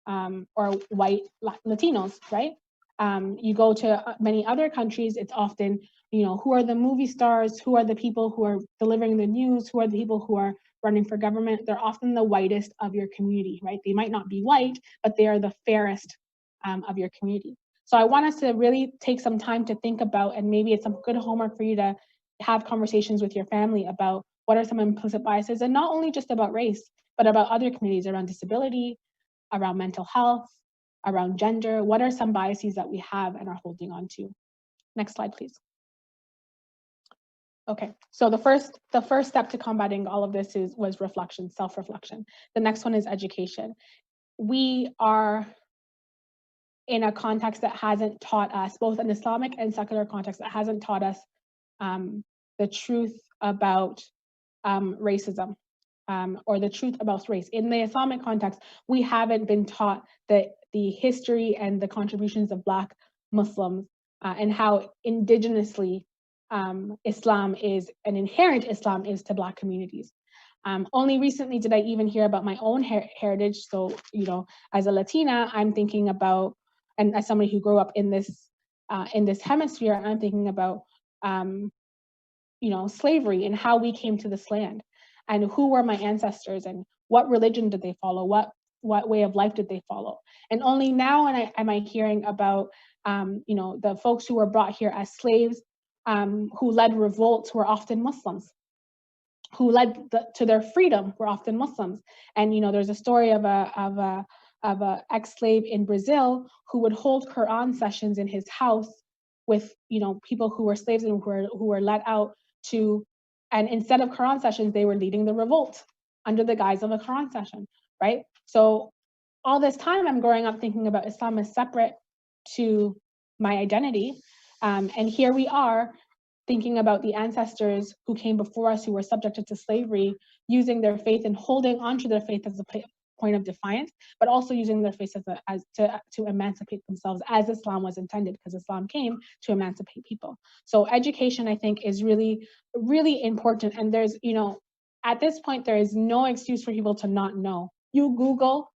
or white Latinos, right? You go to many other countries, it's often, you know, who are the movie stars, who are the people who are delivering the news, who are the people who are running for government. They're often the whitest of your community, right? They might not be white, but they are the fairest of your community. So I want us to really take some time to think about, and maybe it's some good homework for you to have conversations with your family about what are some implicit biases, and not only just about race, but about other communities around disability, around mental health, around gender. What are some biases that we have and are holding on to? Next slide, please. Okay, so the first step to combating all of this was reflection, self-reflection. The next one is education. We are in a context that hasn't taught us, both an Islamic and secular context, that hasn't taught us the truth about racism, or the truth about race. In the Islamic context, we haven't been taught the history and the contributions of Black Muslims, and how indigenously Islam is, an inherent Islam is to Black communities. Only recently did I even hear about my own heritage. So, you know, as a Latina, I'm thinking about, and as somebody who grew up in this hemisphere, I'm thinking about, you know, slavery and how we came to this land, and who were my ancestors, and what religion did they follow, what way of life did they follow. And only now am I hearing about, you know, the folks who were brought here as slaves, who led revolts were often Muslims, who led to their freedom were often Muslims. And, you know, there's a story of a ex-slave in Brazil who would hold Quran sessions in his house with, you know, people who were slaves and who were let out to, and instead of Quran sessions, they were leading the revolt under the guise of a Quran session, right? So all this time I'm growing up thinking about Islam as separate to my identity. And here we are thinking about the ancestors who came before us, who were subjected to slavery, using their faith and holding onto their faith as a point of defiance, but also using their faith to emancipate themselves, as Islam was intended, because Islam came to emancipate people. So education, I think, is really, really important. And there's, you know, at this point, there is no excuse for people to not know. You Google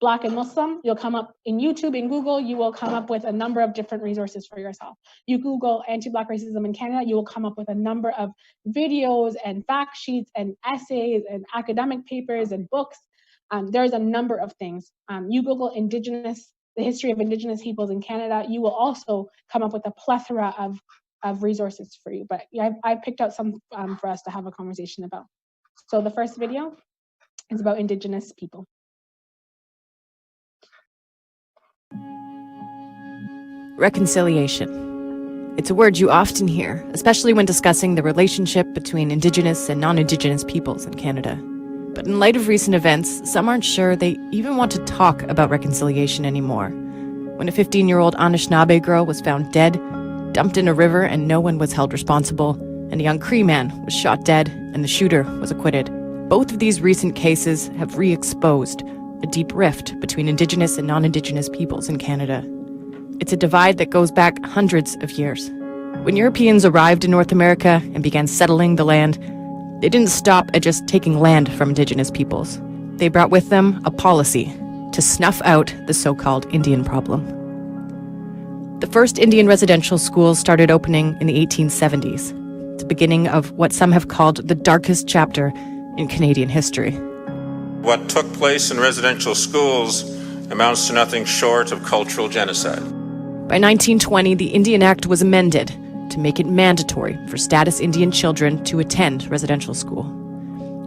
Black and Muslim, you'll come up in YouTube, in Google, you will come up with a number of different resources for yourself. You Google anti-Black racism in Canada, you will come up with a number of videos and fact sheets and essays and academic papers and books. There's a number of things. You Google Indigenous, the history of Indigenous peoples in Canada, you will also come up with a plethora of resources for you. But yeah, I picked out some for us to have a conversation about. So the first video is about Indigenous people. Reconciliation. It's a word you often hear, especially when discussing the relationship between Indigenous and non-Indigenous peoples in Canada. But in light of recent events, some aren't sure they even want to talk about reconciliation anymore. When a 15-year-old Anishinaabe girl was found dead, dumped in a river, and no one was held responsible, and a young Cree man was shot dead and the shooter was acquitted. Both of these recent cases have re-exposed a deep rift between Indigenous and non-Indigenous peoples in Canada. It's a divide that goes back hundreds of years. When Europeans arrived in North America and began settling the land, they didn't stop at just taking land from Indigenous peoples. They brought with them a policy to snuff out the so-called Indian problem. The first Indian residential schools started opening in the 1870s, the beginning of what some have called the darkest chapter in Canadian history. What took place in residential schools amounts to nothing short of cultural genocide. By 1920, the Indian Act was amended to make it mandatory for status Indian children to attend residential school.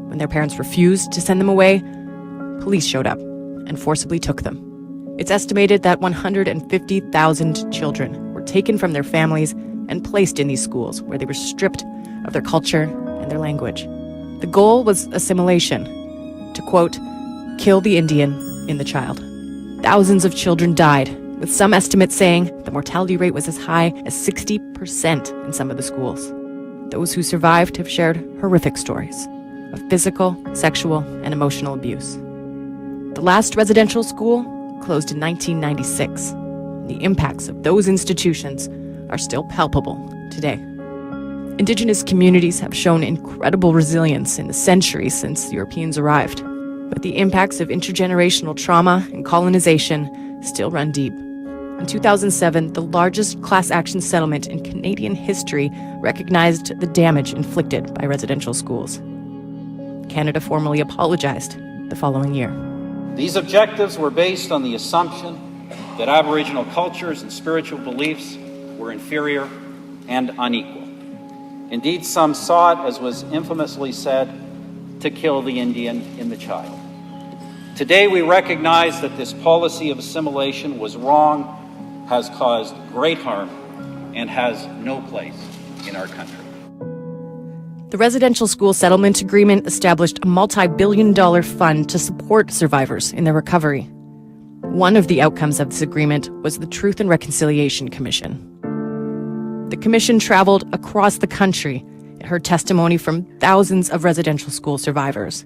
When their parents refused to send them away, police showed up and forcibly took them. It's estimated that 150,000 children were taken from their families and placed in these schools where they were stripped of their culture and their language. The goal was assimilation, to quote, kill the Indian in the child. Thousands of children died, with some estimates saying the mortality rate was as high as 60% in some of the schools. Those who survived have shared horrific stories of physical, sexual, and emotional abuse. The last residential school closed in 1996. The impacts of those institutions are still palpable today. Indigenous communities have shown incredible resilience in the centuries since Europeans arrived, but the impacts of intergenerational trauma and colonization still run deep. In 2007, the largest class action settlement in Canadian history recognized the damage inflicted by residential schools. Canada formally apologized the following year. These objectives were based on the assumption that Aboriginal cultures and spiritual beliefs were inferior and unequal. Indeed, some sought, as was infamously said, to kill the Indian in the child. Today, we recognize that this policy of assimilation was wrong, has caused great harm, and has no place in our country. The Residential School Settlement Agreement established a multi-billion-dollar fund to support survivors in their recovery. One of the outcomes of this agreement was the Truth and Reconciliation Commission. The commission traveled across the country and heard testimony from thousands of residential school survivors.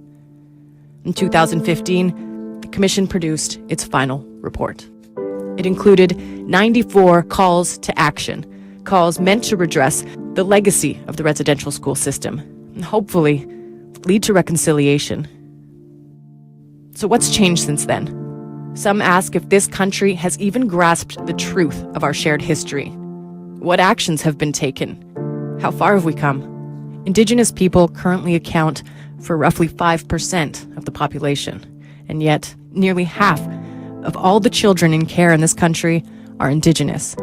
In 2015, the commission produced its final report. It included 94 calls to action, calls meant to redress the legacy of the residential school system and hopefully lead to reconciliation. So what's changed since then? Some ask if this country has even grasped the truth of our shared history. What actions have been taken? How far have we come? Indigenous people currently account for roughly 5% of the population, and yet nearly half of all the children in care in this country are Indigenous.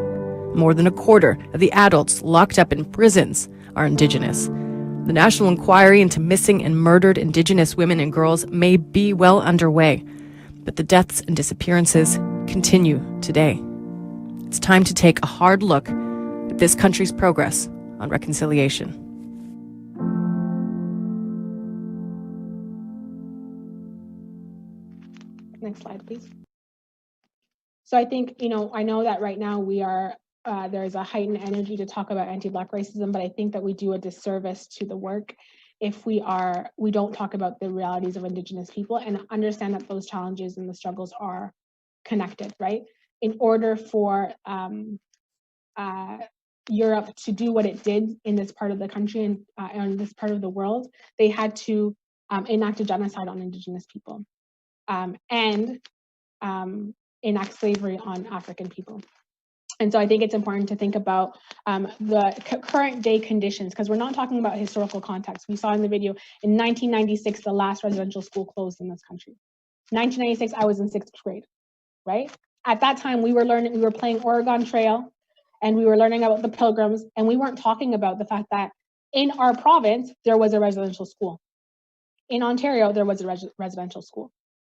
More than a quarter of the adults locked up in prisons are Indigenous. The National Inquiry into Missing and Murdered Indigenous Women and Girls may be well underway, but the deaths and disappearances continue today. It's time to take a hard look at this country's progress on reconciliation. Next slide, please. So I think, I know that right now we are, there is a heightened energy to talk about anti-Black racism, but I think that we do a disservice to the work if we don't talk about the realities of Indigenous people and understand that those challenges and the struggles are connected, right? In order for Europe to do what it did in this part of the country and in this part of the world, they had to enact a genocide on Indigenous people and enact slavery on African people. And so I think it's important to think about the current day conditions, because we're not talking about historical context. We saw in the video, in 1996, the last residential school closed in this country. 1996, I was in 6th grade, right? At that time, we were playing Oregon Trail, and we were learning about the Pilgrims, and we weren't talking about the fact that in our province, there was a residential school. In Ontario, there was a residential school.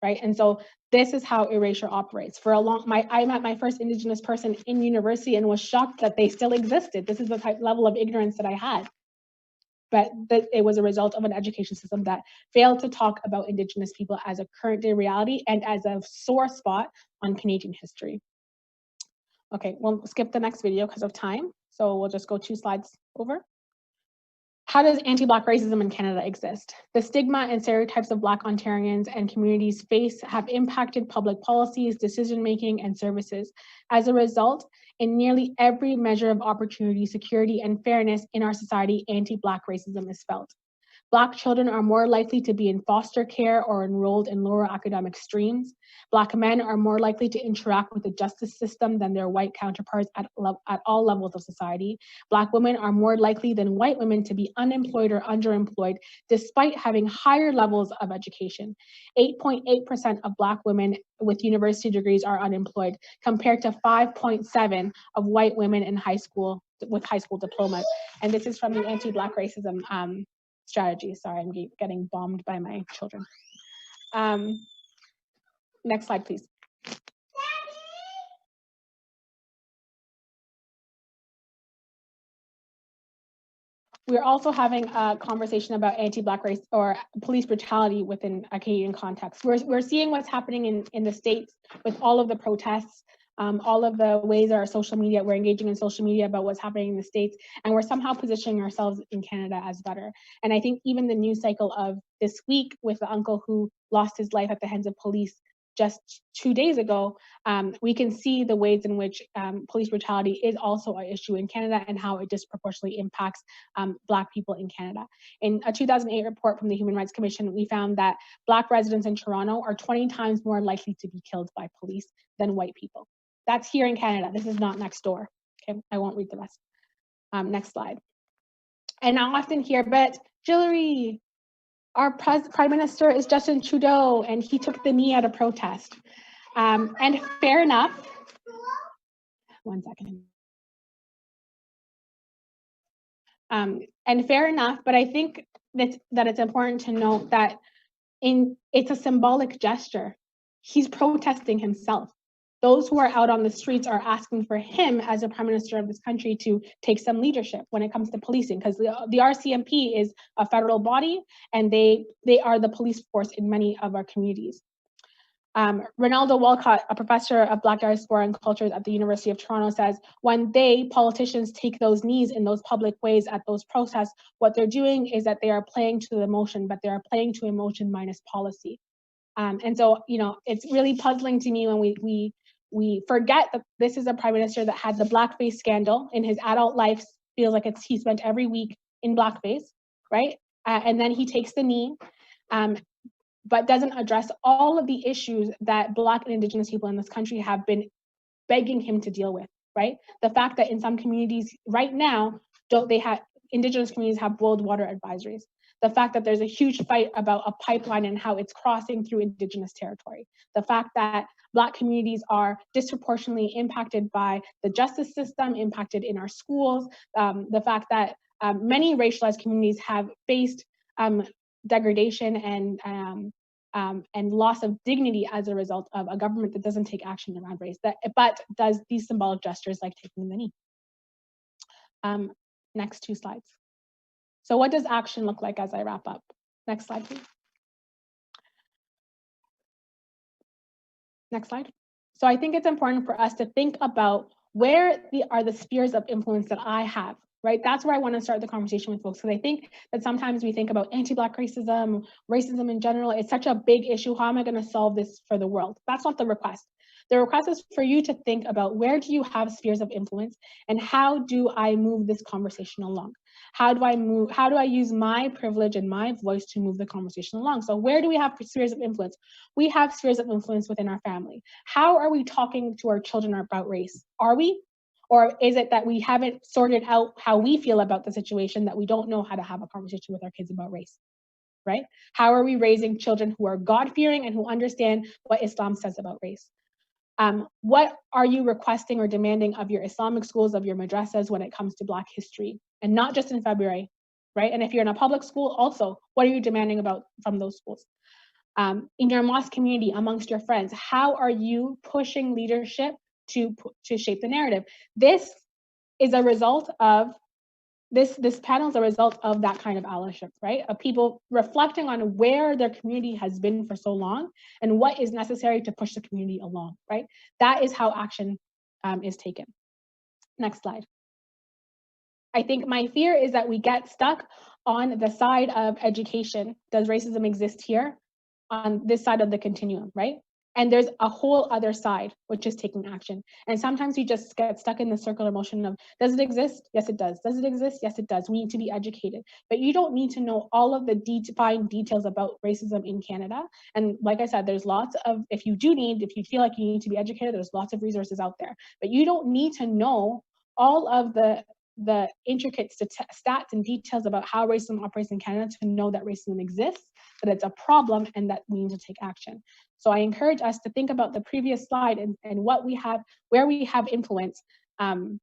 Right, and so this is how erasure operates. I met my first Indigenous person in university and was shocked that they still existed. This is the level of ignorance that I had. But it was a result of an education system that failed to talk about Indigenous people as a current day reality and as a sore spot on Canadian history. Okay, we'll skip the next video because of time. So we'll just go 2 slides over. How does anti-Black racism in Canada exist? The stigma and stereotypes of Black Ontarians and communities face have impacted public policies, decision-making, and services. As a result, in nearly every measure of opportunity, security, and fairness in our society, anti-Black racism is felt. Black children are more likely to be in foster care or enrolled in lower academic streams. Black men are more likely to interact with the justice system than their white counterparts at all levels of society. Black women are more likely than white women to be unemployed or underemployed, despite having higher levels of education. 8.8% of Black women with university degrees are unemployed, compared to 5.7% of white women in high school with high school diplomas. And this is from the anti-Black racism strategy. Sorry, I'm getting bombed by my children. Next slide, please. We're also having a conversation about anti-Black race or police brutality within a Canadian context. We're seeing what's happening in the States with all of the protests, all of the ways our social media, we're engaging in social media about what's happening in the States, and we're somehow positioning ourselves in Canada as better. And I think even the news cycle of this week with the uncle who lost his life at the hands of police just 2 days ago, we can see the ways in which police brutality is also an issue in Canada and how it disproportionately impacts Black people in Canada. In a 2008 report from the Human Rights Commission, we found that Black residents in Toronto are 20 times more likely to be killed by police than white people. That's here in Canada. This is not next door. Okay, I won't read the rest. Next slide. And I often hear, but Hillary, our Prime Minister is Justin Trudeau, and he took the knee at a protest. And fair enough. One second. And fair enough, but I think that it's important to note that it's a symbolic gesture. He's protesting himself. Those who are out on the streets are asking for him as a prime minister of this country to take some leadership when it comes to policing, because the RCMP is a federal body and they are the police force in many of our communities. Ronaldo Walcott, a professor of Black diaspora and cultures at the University of Toronto, says, when politicians take those knees in those public ways at those protests, what they're doing is that they are playing to the emotion, but they are playing to emotion minus policy. And so, it's really puzzling to me when we forget that this is a prime minister that had the blackface scandal in his adult life, feels like he spent every week in blackface, right? And then he takes the knee, but doesn't address all of the issues that Black and Indigenous people in this country have been begging him to deal with, right? The fact that in some communities right now, Indigenous communities have boiled water advisories. The fact that there's a huge fight about a pipeline and how it's crossing through Indigenous territory. The fact that Black communities are disproportionately impacted by the justice system, impacted in our schools. The fact that many racialized communities have faced degradation and loss of dignity as a result of a government that doesn't take action around race, but does these symbolic gestures like taking the knee. Next 2 slides. So what does action look like as I wrap up? Next slide, please. Next slide. So I think it's important for us to think about where are the spheres of influence that I have, right? That's where I want to start the conversation with folks, because I think that sometimes we think about anti-Black racism, racism in general. It's such a big issue. How am I going to solve this for the world? That's not the request. The request is for you to think about where do you have spheres of influence and how do I move this conversation along? How do I use my privilege and my voice to move the conversation along? So where do we have spheres of influence? We have spheres of influence within our family. How are we talking to our children about race? Are we? Or is it that we haven't sorted out how we feel about the situation, that we don't know how to have a conversation with our kids about race, right? How are we raising children who are God-fearing and who understand what Islam says about race? What are you requesting or demanding of your Islamic schools, of your madrasas when it comes to Black history? And not just in February, right? And if you're in a public school also, what are you demanding from those schools? In your mosque community, amongst your friends, how are you pushing leadership to shape the narrative? This is a result of, this panel is a result of that kind of allyship, right? Of people reflecting on where their community has been for so long and what is necessary to push the community along, right? That is how action is taken. Next slide. I think my fear is that we get stuck on the side of education. Does racism exist here? On this side of the continuum, right? And there's a whole other side, which is taking action. And sometimes we just get stuck in the circular motion of, does it exist? Yes, it does. Does it exist? Yes, it does. We need to be educated. But you don't need to know all of the fine details about racism in Canada. And like I said, there's lots of, if you feel like you need to be educated, there's lots of resources out there. But you don't need to know all of the intricate stats and details about how racism operates in Canada to know that racism exists, that it's a problem, and that we need to take action. So I encourage us to think about the previous slide and what we have, where we have influence in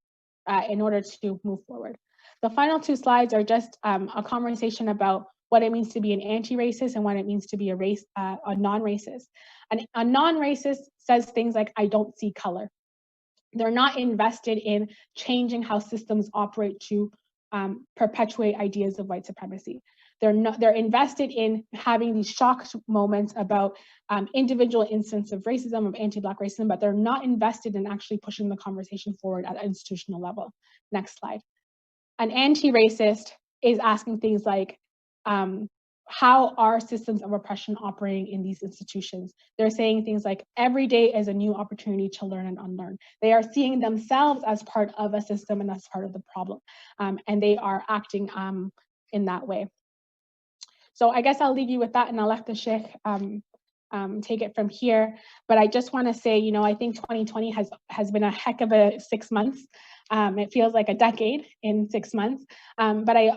order to move forward. The final two slides are just a conversation about what it means to be an anti-racist and what it means to be a non-racist. A non-racist says things like, I don't see color. They're not invested in changing how systems operate to perpetuate ideas of white supremacy. They're invested in having these shock moments about individual instances of racism, of anti-Black racism, but they're not invested in actually pushing the conversation forward at an institutional level. Next slide. An anti-racist is asking things like, how are systems of oppression operating in these institutions? They're saying things like, every day is a new opportunity to learn and unlearn. They are seeing themselves as part of a system and as part of the problem. And they are acting in that way. So I guess I'll leave you with that, and I'll let the Shaykh take it from here. But I just want to say, you know, I think 2020 has been a heck of a 6 months. It feels like a decade in 6 months. But I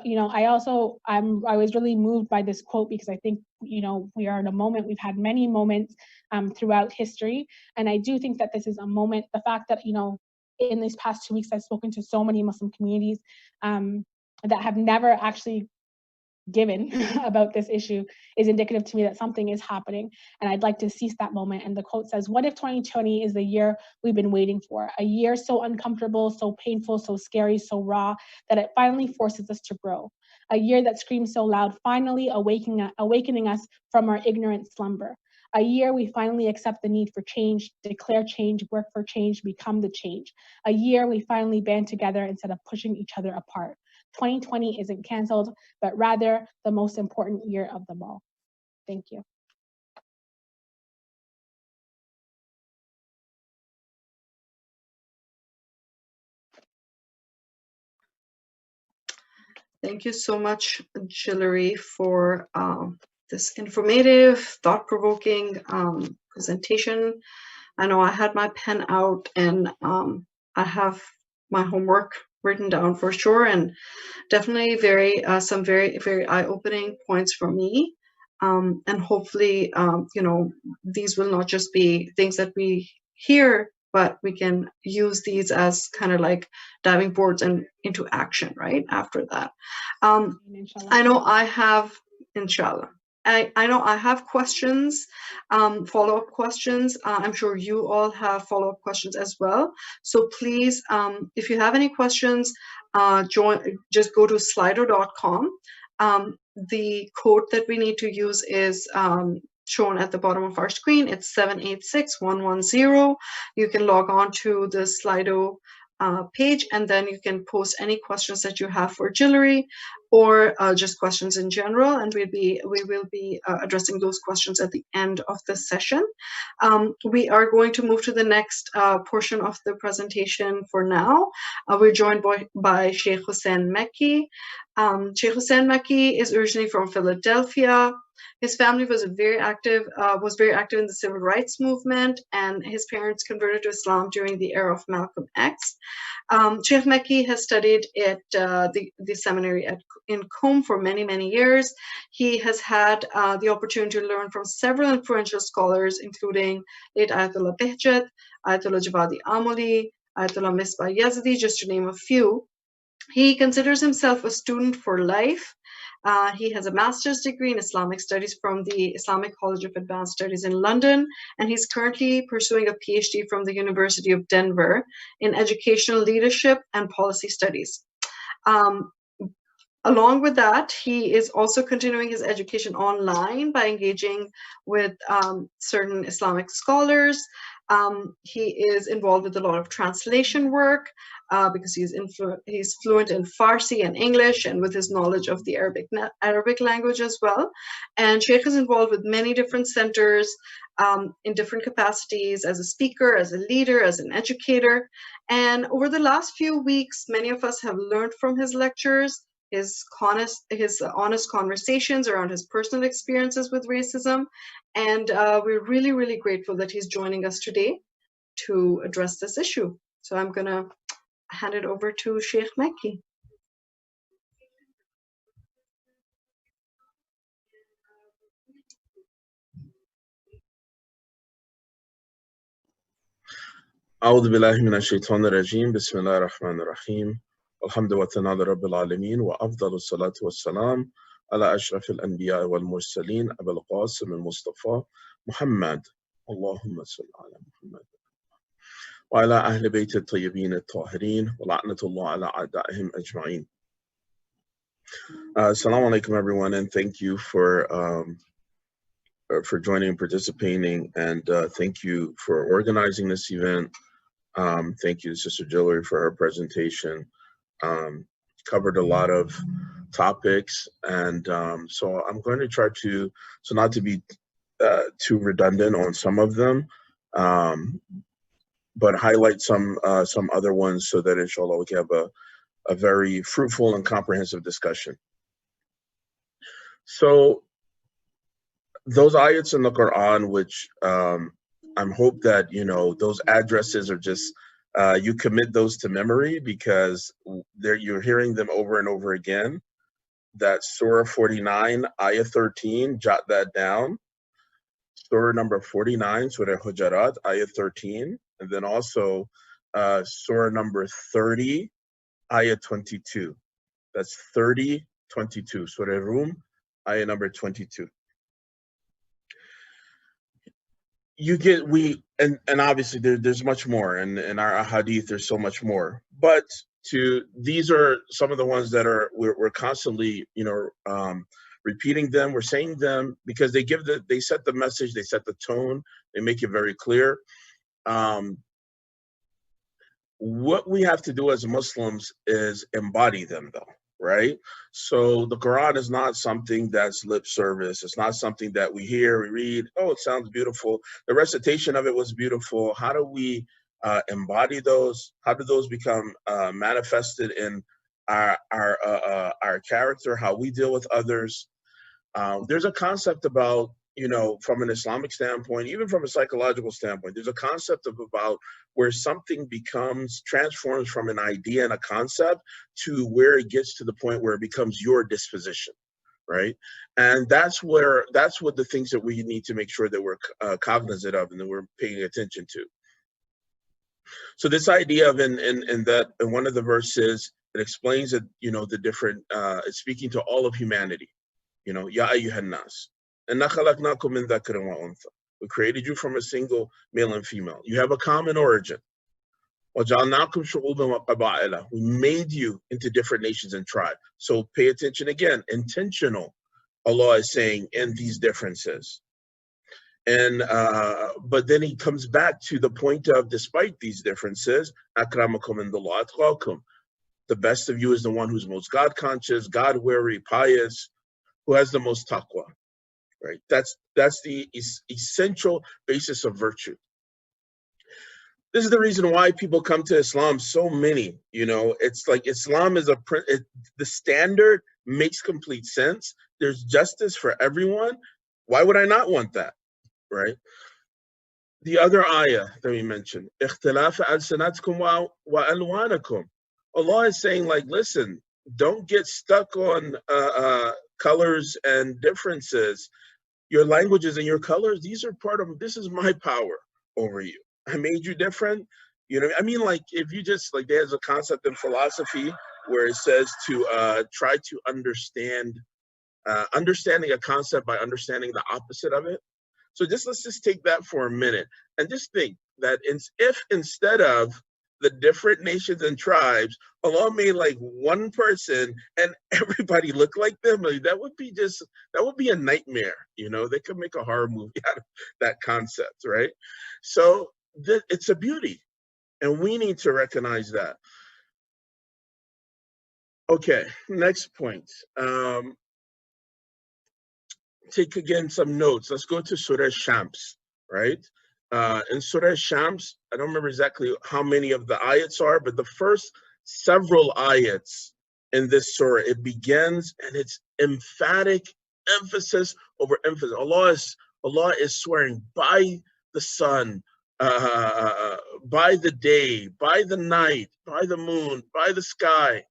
was really moved by this quote, because I think, you know, we are in a moment, we've had many moments throughout history. And I do think that this is a moment, the fact that, you know, in these past 2 weeks, I've spoken to so many Muslim communities that have never actually given about this issue is indicative to me that something is happening, and I'd like to seize that moment. And the quote says, what if 2020 is the year we've been waiting for? A year so uncomfortable, so painful, so scary, so raw, that it finally forces us to grow. A year that screams so loud, finally awakening us from our ignorant slumber. A year we finally accept the need for change, declare change, work for change, become the change. A year we finally band together instead of pushing each other apart. 2020 isn't canceled, but rather the most important year of them all. Thank you. Thank you so much, Jillery, for this informative, thought-provoking presentation. I know I had my pen out, and I have my homework written down for sure, and definitely some very, very eye-opening points for me. And hopefully, you know, these will not just be things that we hear, but we can use these as kind of like diving boards and into action right after that. I know I have, inshallah. I know I have questions, follow-up questions. I'm sure you all have follow-up questions as well. So please, if you have any questions, just go to slido.com. The code that we need to use is shown at the bottom of our screen. It's 786110. You can log on to the Slido page, and then you can post any questions that you have for Jillery, or just questions in general, and we will be addressing those questions at the end of the session. We are going to move to the next portion of the presentation for now. We're joined by Shaykh Hussein Mekki. Shaykh Hussein Mekki is originally from Philadelphia. His family was very active in the civil rights movement, and his parents converted to Islam during the era of Malcolm X. Shaykh Mekki has studied at the seminary in Qom for many, many years. He has had the opportunity to learn from several influential scholars, including late Ayatollah Behjat, Ayatollah Javadi Amoli, Ayatollah Misbah Yazdi, just to name a few. He considers himself a student for life. He has a master's degree in Islamic studies from the Islamic College of Advanced Studies in London, and he's currently pursuing a PhD from the University of Denver in educational leadership and policy studies. Along with that, he is also continuing his education online by engaging with certain Islamic scholars. He is involved with a lot of translation work because he's fluent in Farsi and English, and with his knowledge of the Arabic language as well. And Shaykh is involved with many different centers in different capacities, as a speaker, as a leader, as an educator. And over the last few weeks, many of us have learned from his lectures, his honest conversations around his personal experiences with racism. And we're really, really grateful that he's joining us today to address this issue. So I'm going to hand it over to Shaykh Mekki. أعوذ بالله من الشيطان الرجيم بسم الله الرحمن الرحيم الحمد والثناء لرب العالمين وأفضل الصلاة والسلام على أشرف الأنبياء والمرسلين أبي القاسم المصطفى محمد اللهم صل على محمد وعلى أهل بيت الطيبين الطاهرين ولعنة الله على أعدائهم أجمعين. Assalamu alaikum everyone, and thank you for joining and participating, and thank you for organizing this event. Thank you to Sister Jillery for her presentation. Covered a lot of topics, and so I'm going to try to, so not to be too redundant on some of them, but highlight some other ones so that inshallah we can have a very fruitful and comprehensive discussion. So those ayats in the Quran, which I'm hope that, you know, those addresses are just, you commit those to memory because you're hearing them over and over again. That Surah 49, Ayah 13, jot that down. Surah number 49, Surah Hujarat, Ayah 13. And then also Surah number 30, Ayah 22. That's 30, 22. Surah Rum, Ayah number 22. You get, and obviously there's much more, and in our hadith there's so much more, but these are some of the ones that we're constantly, you know, repeating them. We're saying them because they set the message, they set the tone, they make it very clear. What we have to do as Muslims is embody them, though, right? So the Quran is not something that's lip service. It's not something that we hear, we read, oh, it sounds beautiful. The recitation of it was beautiful. How do we embody those? How do those become manifested in our character, how we deal with others? There's a concept about, you know, from an Islamic standpoint, even from a psychological standpoint, there's a concept about where something transforms from an idea and a concept to where it gets to the point where it becomes your disposition, right? And that's what the things that we need to make sure that we're cognizant of and that we're paying attention to. So this idea of in one of the verses, it explains that, you know, the different, it's speaking to all of humanity, you know, Ya ayyuhan nas. We created you from a single male and female. You have a common origin. We made you into different nations and tribes. So pay attention again, intentional, Allah is saying, in these differences. And but then he comes back to the point of, despite these differences, akramakum indallah atqakum. The best of you is the one who's most God conscious, God wary, pious, who has the most taqwa. Right, that's the essential basis of virtue. This is the reason why people come to Islam. So many, you know, it's like Islam is the standard makes complete sense. There's justice for everyone. Why would I not want that, right? The other ayah that we mentioned, اختلاف ألسنتكم وألوانكم. Allah is saying, like, listen, don't get stuck on colors and differences. Your languages and your colors, these are this is my power over you. I made you different. You know, I mean, like, if you just, like, there's a concept in philosophy where it says to try to understanding a concept by understanding the opposite of it. So let's just take that for a minute and just think that if instead of the different nations and tribes, Allah made like one person and everybody look like them, like, that would be a nightmare. You know, they could make a horror movie out of that concept, right? So it's a beauty, and we need to recognize that. Okay, next point. Take again some notes. Let's go to Surah Shams, right? In Surah Shams, I don't remember exactly how many of the ayats are, but the first several ayats in this surah, it begins and it's emphatic emphasis over emphasis. Allah is swearing by the sun, by the day, by the night, by the moon, by the sky.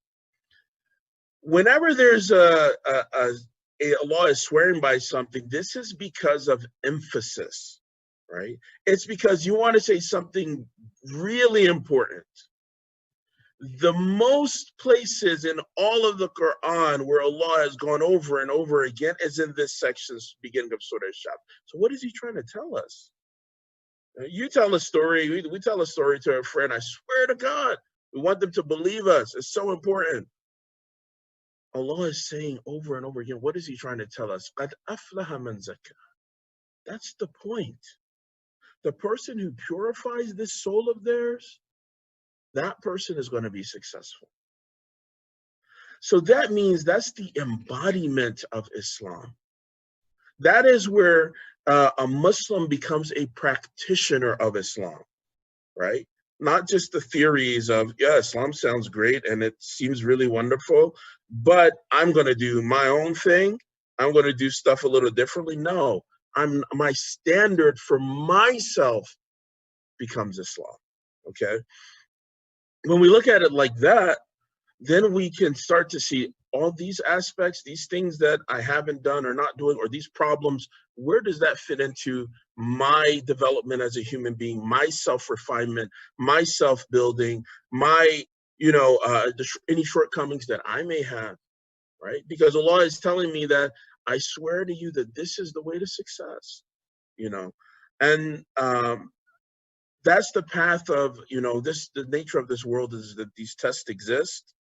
Whenever there's Allah is swearing by something, this is because of emphasis, right? It's because you want to say something really important. The most places in all of the Quran where Allah has gone over and over again is in this section, beginning of Surah Shams. So what is he trying to tell us? You tell a story, we tell a story to a friend, I swear to God, we want them to believe us. It's so important. Allah is saying over and over again, what is he trying to tell us? قَدْ أَفْلَحَ مَنْ زَكَّى. That's the point. The person who purifies this soul of theirs, that person is going to be successful. So that means that's the embodiment of Islam. That is where a Muslim becomes a practitioner of Islam, right? Not just the theories of, yeah, Islam sounds great and it seems really wonderful, but I'm going to do my own thing. I'm going to do stuff a little differently. No, my standard for myself becomes Islam, okay? When we look at it like that, then we can start to see all these aspects, these things that I haven't done or not doing, or these problems, where does that fit into my development as a human being, my self-refinement, my self-building, my, any shortcomings that I may have, right? Because Allah is telling me that I swear to you that this is the way to success, and that's the path of, the nature of this world is that these tests exist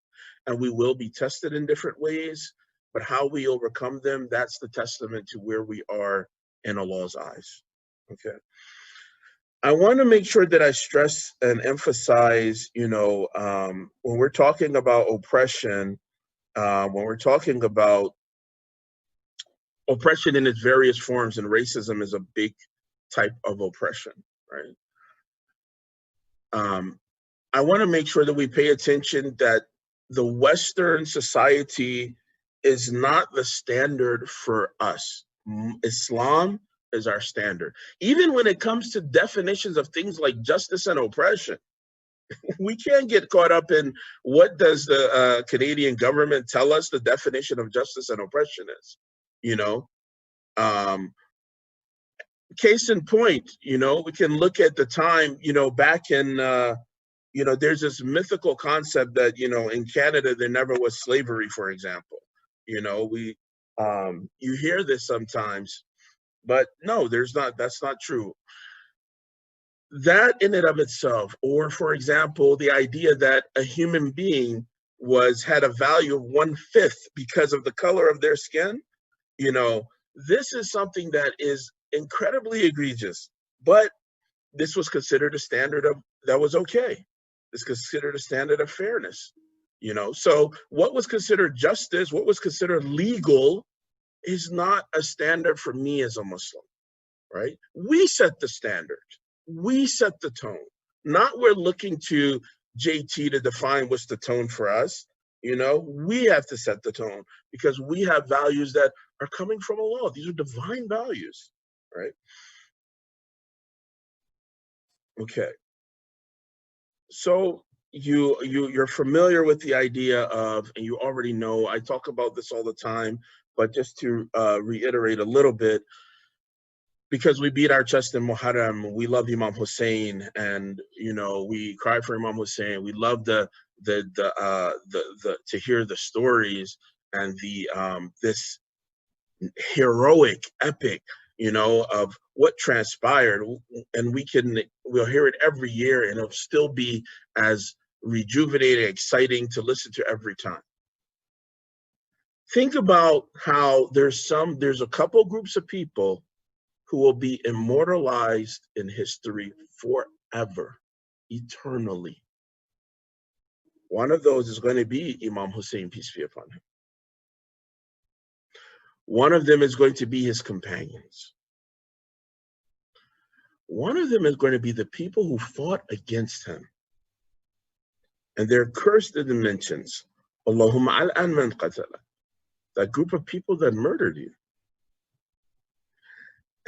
and we will be tested in different ways, but how we overcome them, that's the testament to where we are in Allah's eyes, okay? I want to make sure that I stress and emphasize, when we're talking about oppression, when we're talking about oppression in its various forms, and racism is a big type of oppression, right? I want to make sure that we pay attention that the Western society is not the standard for us. Islam is our standard. Even when it comes to definitions of things like justice and oppression, we can't get caught up in what does the Canadian government tell us the definition of justice and oppression is, Case in point, we can look at the time, back in, there's this mythical concept that, in Canada, there never was slavery, for example. You hear this sometimes, but no, that's not true. That in and of itself, or for example, the idea that a human being had a value of 1/5 because of the color of their skin, this is something that is incredibly egregious, but this was considered a standard that was okay. It's considered a standard of fairness, So what was considered justice, what was considered legal, is not a standard for me as a Muslim, right? We set the standard. We set the tone. Not we're looking to JT to define what's the tone for us. We have to set the tone because we have values that are coming from Allah. These are divine values, right? Okay. So you're familiar with the idea of, and you already know, I talk about this all the time, but just to reiterate a little bit, because we beat our chest in Muharram, we love Imam Hussein, and we cry for Imam Hussein. We love to hear the stories and this heroic epic, of what transpired, and we'll hear it every year, and it'll still be as rejuvenating, exciting to listen to every time. Think about how there's a couple groups of people who will be immortalized in history forever, eternally. One of those is going to be Imam Hussein, peace be upon him. One of them is going to be his companions. One of them is going to be the people who fought against him. And they're cursed in the mentions. Allahumma al'an man qatala. That group of people that murdered you.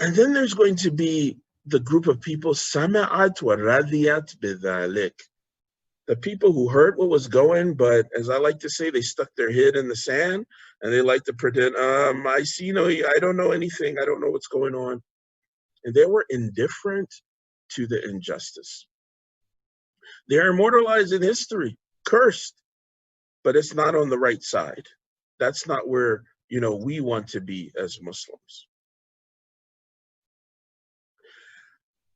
And then there's going to be the group of people, sama'at wa radiyat bidhalik. The people who heard what was going, but as I like to say, they stuck their head in the sand and they like to pretend, I see no, I don't know anything. I don't know what's going on. And they were indifferent to the injustice. They're immortalized in history, cursed, but it's not on the right side. That's not where, we want to be as Muslims.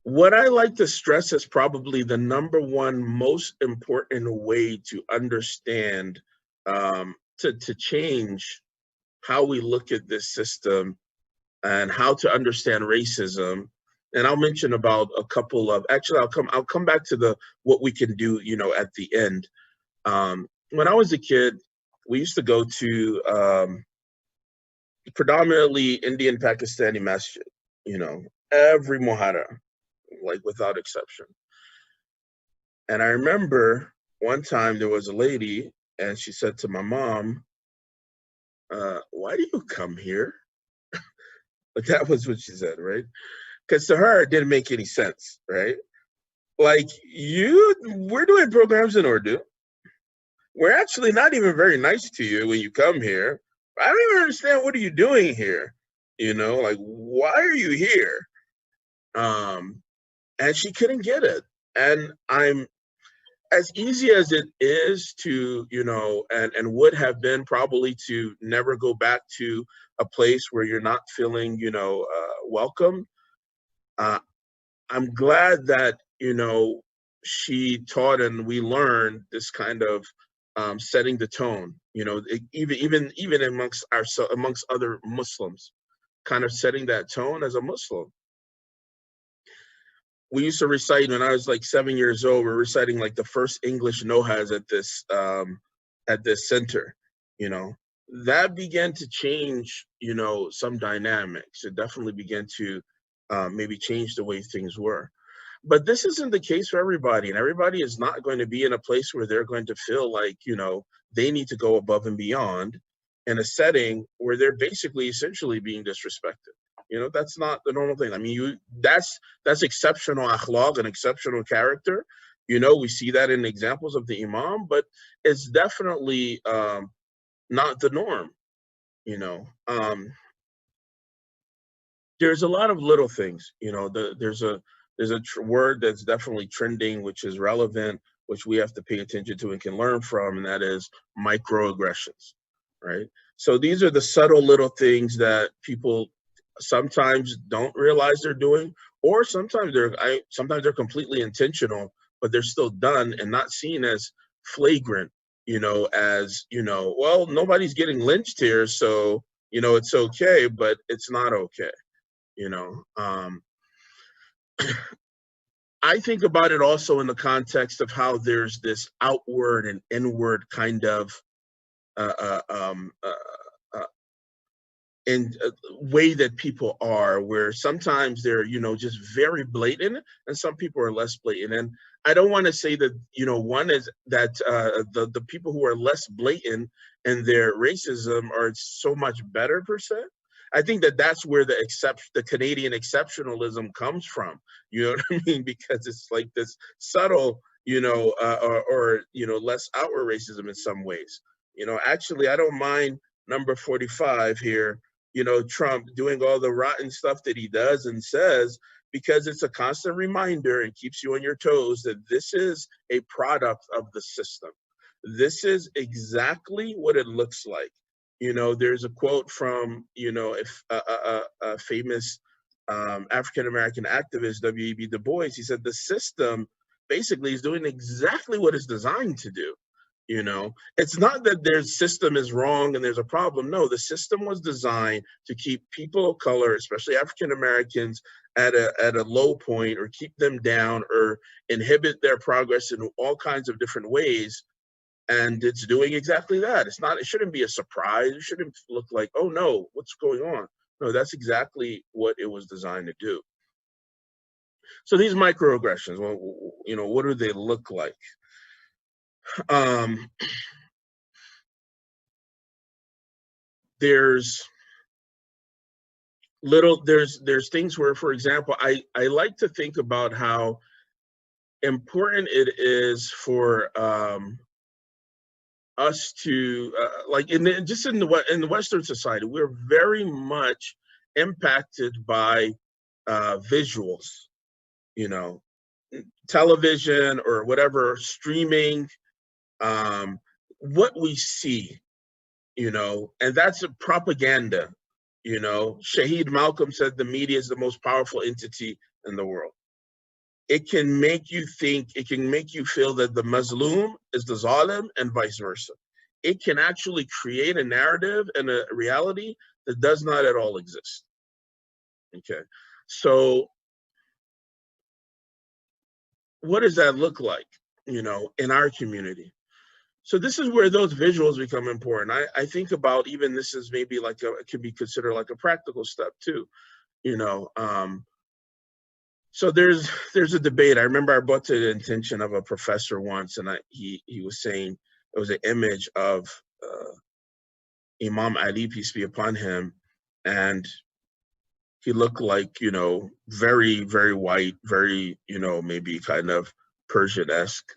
What I like to stress is probably the number one most important way to understand, to change how we look at this system and how to understand racism. And I'll mention about a couple of, actually, I'll come back to what we can do, at the end. When I was a kid, we used to go to predominantly Indian Pakistani masjid, every Muharram, like without exception. And I remember one time there was a lady and she said to my mom, why do you come here? Like that was what she said, right? Because to her, it didn't make any sense, right? Like we're doing programs in Urdu. We're actually not even very nice to you when you come here. I don't even understand, what are you doing here? Like, why are you here? And she couldn't get it. And I'm, as easy as it is to, and would have been probably to never go back to a place where you're not feeling, welcome. I'm glad that, she taught and we learned this kind of setting the tone, even amongst other Muslims, kind of setting that tone as a Muslim. We used to recite when I was like 7 years old. We're reciting like the first English nohas at this center. That began to change, some dynamics. It definitely began to maybe change the way things were. But this isn't the case for everybody, and everybody is not going to be in a place where they're going to feel like, they need to go above and beyond in a setting where they're basically essentially being disrespected. That's not the normal thing. I mean, that's exceptional akhlaq and exceptional character. We see that in examples of the Imam, but it's definitely not the norm. There's a lot of little things. There's a word that's definitely trending, which is relevant, which we have to pay attention to and can learn from, and that is microaggressions, right? So these are the subtle little things that people sometimes don't realize they're doing, or sometimes they're completely intentional, but they're still done and not seen as flagrant, as, well, nobody's getting lynched here, so, it's okay, but it's not okay, I think about it also in the context of how there's this outward and inward kind of way that people are, where sometimes they're, just very blatant, and some people are less blatant. And I don't want to say that, one is that the people who are less blatant in their racism are so much better per se. I think that that's where the Canadian exceptionalism comes from. You know what I mean? Because it's like this subtle, or less outward racism in some ways. Actually, I don't mind number 45 here, Trump doing all the rotten stuff that he does and says, because it's a constant reminder and keeps you on your toes that this is a product of the system. This is exactly what it looks like. There's a quote from, a famous African-American activist, W.E.B. Du Bois. He said, the system basically is doing exactly what it's designed to do. You know, it's not that their system is wrong and there's a problem. No, the system was designed to keep people of color, especially African Americans, at a low point, or keep them down, or inhibit their progress in all kinds of different ways. And it's doing exactly that. It shouldn't be a surprise. It shouldn't look like, oh no, what's going on? No, that's exactly what it was designed to do. So these microaggressions, well, you know, what do they look like? There's things where, for example, I like to think about how important it is for us to like in the Western society, we're very much impacted by visuals, you know, television or whatever, streaming, what we see, you know, and that's a propaganda. You know, Shaheed Malcolm said the media is the most powerful entity in the world. It can make you think, it can make you feel that the Mazloom is the Zalim and vice versa. It can actually create a narrative and a reality that does not at all exist. Okay, so what does that look like, you know, in our community? So this is where those visuals become important. I think about, even this is maybe like it could be considered like a practical step too, you know. So there's a debate. I remember I brought to the attention of a professor once, and he was saying it was an image of Imam Ali, peace be upon him, and he looked like, you know, very, very white, very, you know, maybe kind of Persian-esque.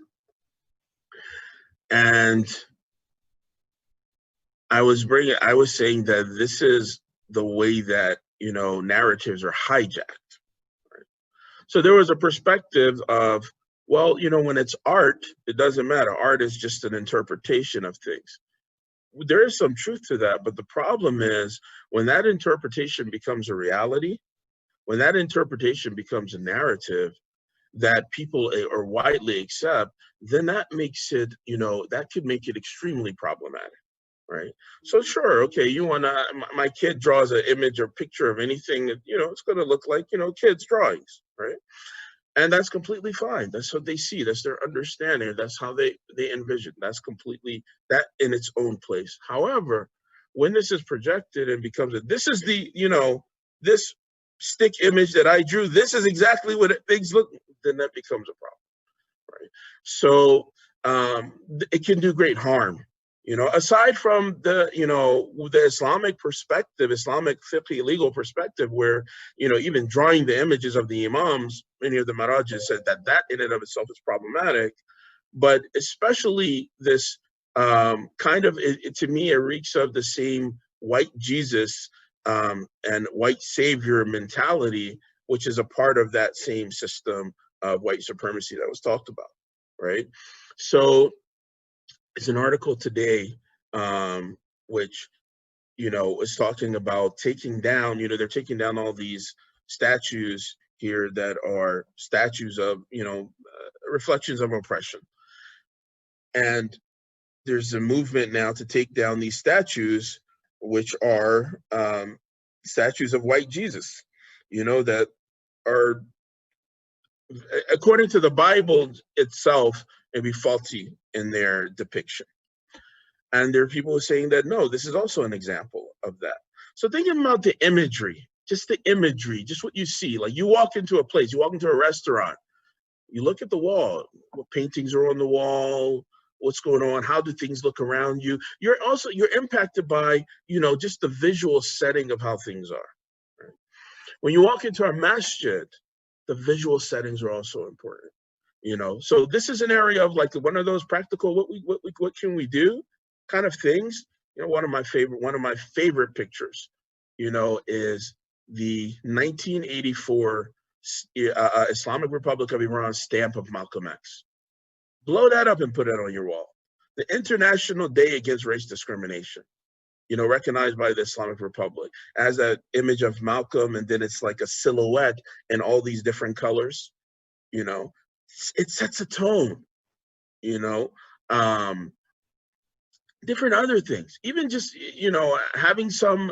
And I was saying that this is the way that, you know, narratives are hijacked. Right? So there was a perspective of, well, you know, when it's art, it doesn't matter. Art is just an interpretation of things. There is some truth to that, but the problem is when that interpretation becomes a reality, when that interpretation becomes a narrative that people are widely accept, then that makes it, you know, that could make it extremely problematic. Right. So sure, okay, you want to, my kid draws an image or picture of anything that, you know, it's going to look like, you know, kids' drawings, right? And that's completely fine. That's what they see. That's their understanding. That's how they envision. That's completely, that in its own place. However, when this is projected and becomes this is the, you know, this stick image that I drew, this is exactly what things look, then that becomes a problem, right? So it can do great harm. You know, aside from the, you know, the Islamic perspective, Islamic fiqh legal perspective, where, you know, even drawing the images of the imams, many of the marajis said that in and of itself is problematic, but especially this kind of, to me, it reeks of the same white Jesus and white savior mentality, which is a part of that same system of white supremacy that was talked about, right? So it's an article today, which, you know, is talking about taking down, you know, they're taking down all these statues here that are statues of, you know, reflections of oppression. And there's a movement now to take down these statues, which are statues of white Jesus, you know, that are, according to the Bible itself, maybe faulty in their depiction. And there are people who are saying that, no, this is also an example of that. So thinking about the imagery, just what you see. Like you walk into a place, you walk into a restaurant, you look at the wall, what paintings are on the wall, what's going on, how do things look around you. You're impacted by, you know, just the visual setting of how things are. Right? When you walk into a masjid, the visual settings are also important. You know, so this is an area of like one of those practical, what can we do kind of things. You know, one of my favorite pictures, you know, is the 1984 Islamic Republic of Iran stamp of Malcolm X. Blow that up and put it on your wall. The International Day Against Race Discrimination, you know, recognized by the Islamic Republic as an image of Malcolm, and then it's like a silhouette in all these different colors. You know, it sets a tone, you know. different other things, even just, having some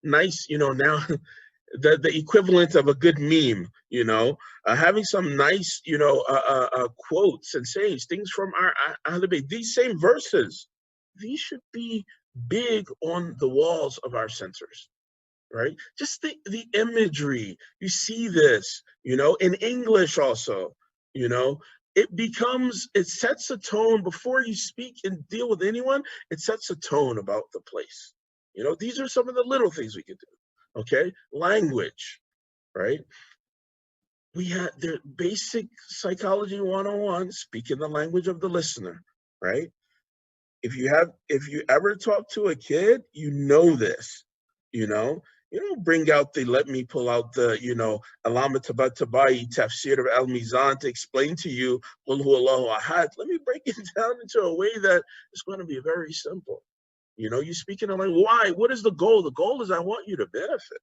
nice, now the equivalent of a good meme, having some nice, quotes and sayings, things from our Ahlul Bayt. These same verses, these should be big on the walls of our centers, right? Just the imagery. You see this, in English also, it sets a tone before you speak and deal with anyone. It sets a tone about the place. These are some of the little things we could do. Okay, language, right? We had the basic psychology 101, speaking the language of the listener, right? If you ever talk to a kid, this, you don't bring out let me pull out the, Alama Tabatabai tafsir of Al-Mizan to explain to you, Qul Hu Allahu Ahad. Let me break it down into a way that is going to be very simple. You speak in a language. Why? What is the goal? The goal is I want you to benefit.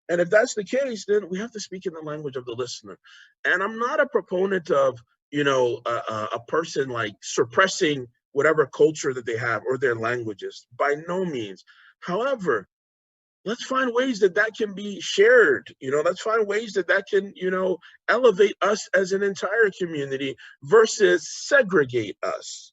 And if that's the case, then we have to speak in the language of the listener. And I'm not a proponent of, a person like suppressing whatever culture that they have or their languages. By no means. However, let's find ways that can be shared. Let's find ways that can, elevate us as an entire community versus segregate us,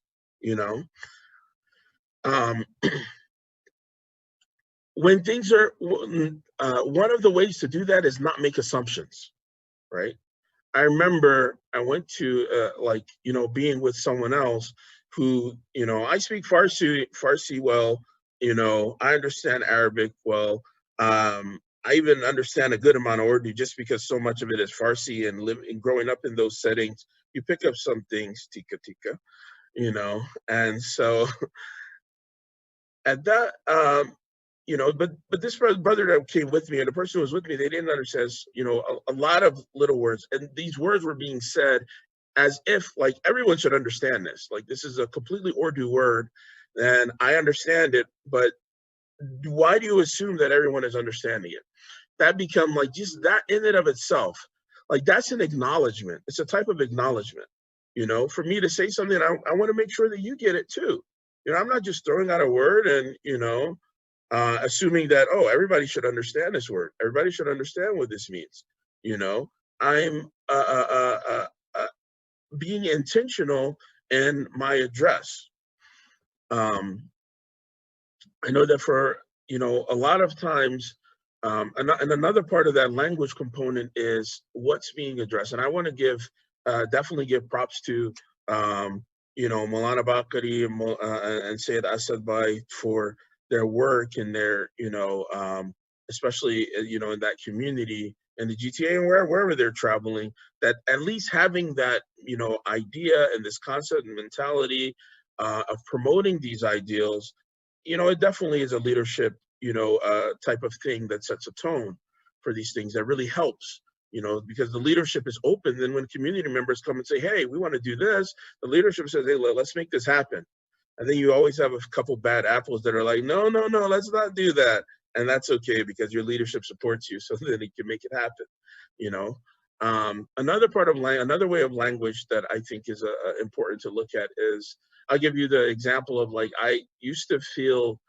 when things are, one of the ways to do that is not make assumptions, right? I remember I went to being with someone else who, I speak Farsi well, I understand Arabic well. I even understand a good amount of Urdu just because so much of it is Farsi, and growing up in those settings, you pick up some things, tika tika, and so at that, but this brother that came with me and the person who was with me, they didn't understand, a lot of little words. And these words were being said as if like everyone should understand this. Like this is a completely Urdu word and I understand it, but why do you assume that everyone is understanding it? That become like just that in and of itself, like that's an acknowledgement. It's a type of acknowledgement, for me to say something, I want to make sure that you get it too. I'm not just throwing out a word and, assuming that, oh, everybody should understand this word. Everybody should understand what this means. I'm being intentional in my address. I know that for, a lot of times, and another part of that language component is what's being addressed. And I want to definitely give props to, Maulana Bakari and Sayyid Asad Bai for their work and their, especially, in that community and the GTA and wherever they're traveling, that at least having that, idea and this concept and mentality of promoting these ideals, it definitely is a leadership, type of thing that sets a tone for these things that really helps. Because the leadership is open. Then when community members come and say, hey, we want to do this, the leadership says, hey, let's make this happen. And then you always have a couple bad apples that are like, no, let's not do that. And that's okay because your leadership supports you. So then it can make it happen, Another way of language that I think is important to look at is, I'll give you the example of like, I used to feel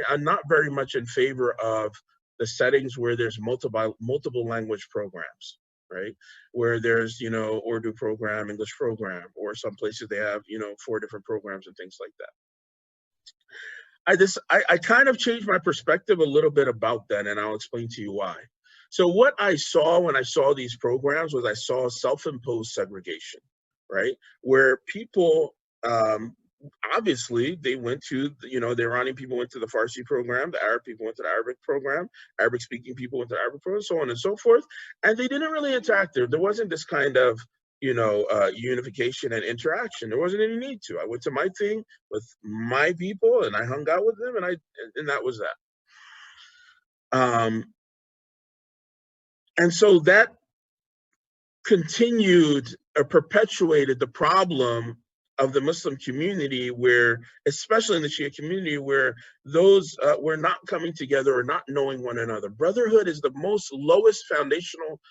I'm not very much in favor of the settings where there's multiple language programs, right? Where there's, Urdu program, English program, or some places they have, 4 different programs and things like that. I kind of changed my perspective a little bit about that, and I'll explain to you why. So what I saw when I saw these programs was I saw self-imposed segregation, right? Where people, obviously they went to, the Iranian people went to the Farsi program, the Arab people went to the Arabic program, Arabic speaking people went to the Arabic program, so on and so forth. And they didn't really interact there. There wasn't this kind of, unification and interaction. There wasn't any need to. I went to my thing with my people and I hung out with them and that was that. And so that continued or perpetuated the problem of the Muslim community where, especially in the Shia community, where those were not coming together or not knowing one another. Brotherhood is the most lowest foundational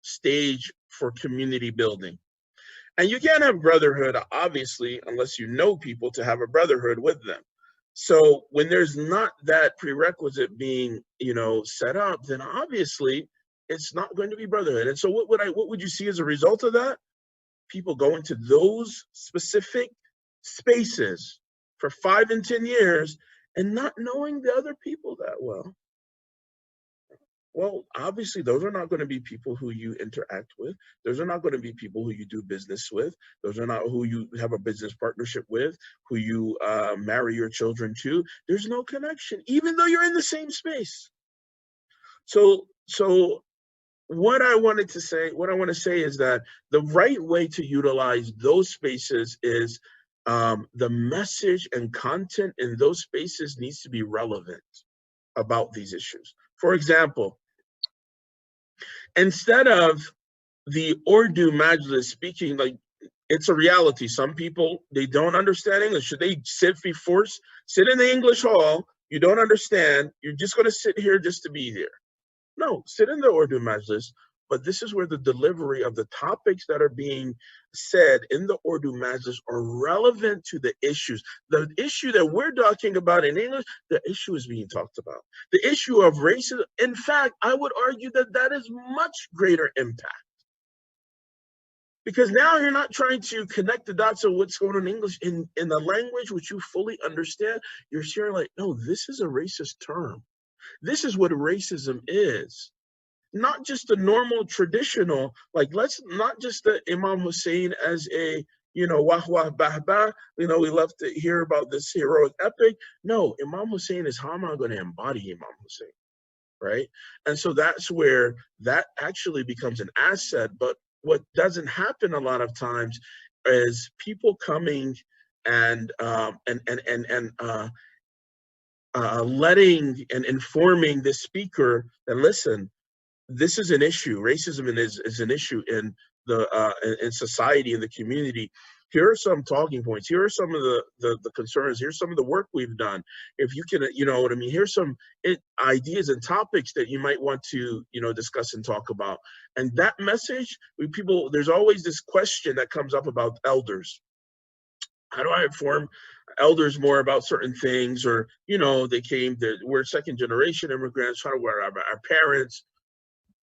stage for community building. And you can't have brotherhood, obviously, unless you know people to have a brotherhood with them. So when there's not that prerequisite being, set up, then obviously it's not going to be brotherhood. And so what would you see as a result of that? People go into those specific spaces for 5 and 10 years and not knowing the other people that well. Well, obviously, those are not going to be people who you interact with. Those are not going to be people who you do business with. Those are not who you have a business partnership with, who you marry your children to. There's no connection, even though you're in the same space. So what I want to say is that the right way to utilize those spaces is the message and content in those spaces needs to be relevant about these issues. For example, instead of the Urdu Majlis speaking, like, it's a reality. Some people, they don't understand English. Should they be forced? Sit in the English hall, you don't understand, you're just going to sit here just to be here. No, sit in the Urdu Majlis, but this is where the delivery of the topics that are being said in the Urdu Majlis are relevant to the issues. The issue that we're talking about in English, the issue is being talked about. The issue of racism, in fact, I would argue that that is much greater impact. Because now you're not trying to connect the dots of what's going on in English in a language which you fully understand. You're sharing like, no, this is a racist term. This is what racism is. Not just the normal traditional, like, let's not just the Imam Hussein as a, wah wah bah bah, we love to hear about this heroic epic. No, Imam Hussein is how am I going to embody Imam Hussein, right? And so that's where that actually becomes an asset. But what doesn't happen a lot of times is people coming and letting and informing the speaker that, listen, this is an issue. Racism is an issue in in society, in the community. Here are some talking points. Here are some of the concerns. Here's some of the work we've done. If you can, what I mean, here's some ideas and topics that you might want to, discuss and talk about. And that message, there's always this question that comes up about elders. How do I inform elders more about certain things? Or, we're second generation immigrants, how do our parents?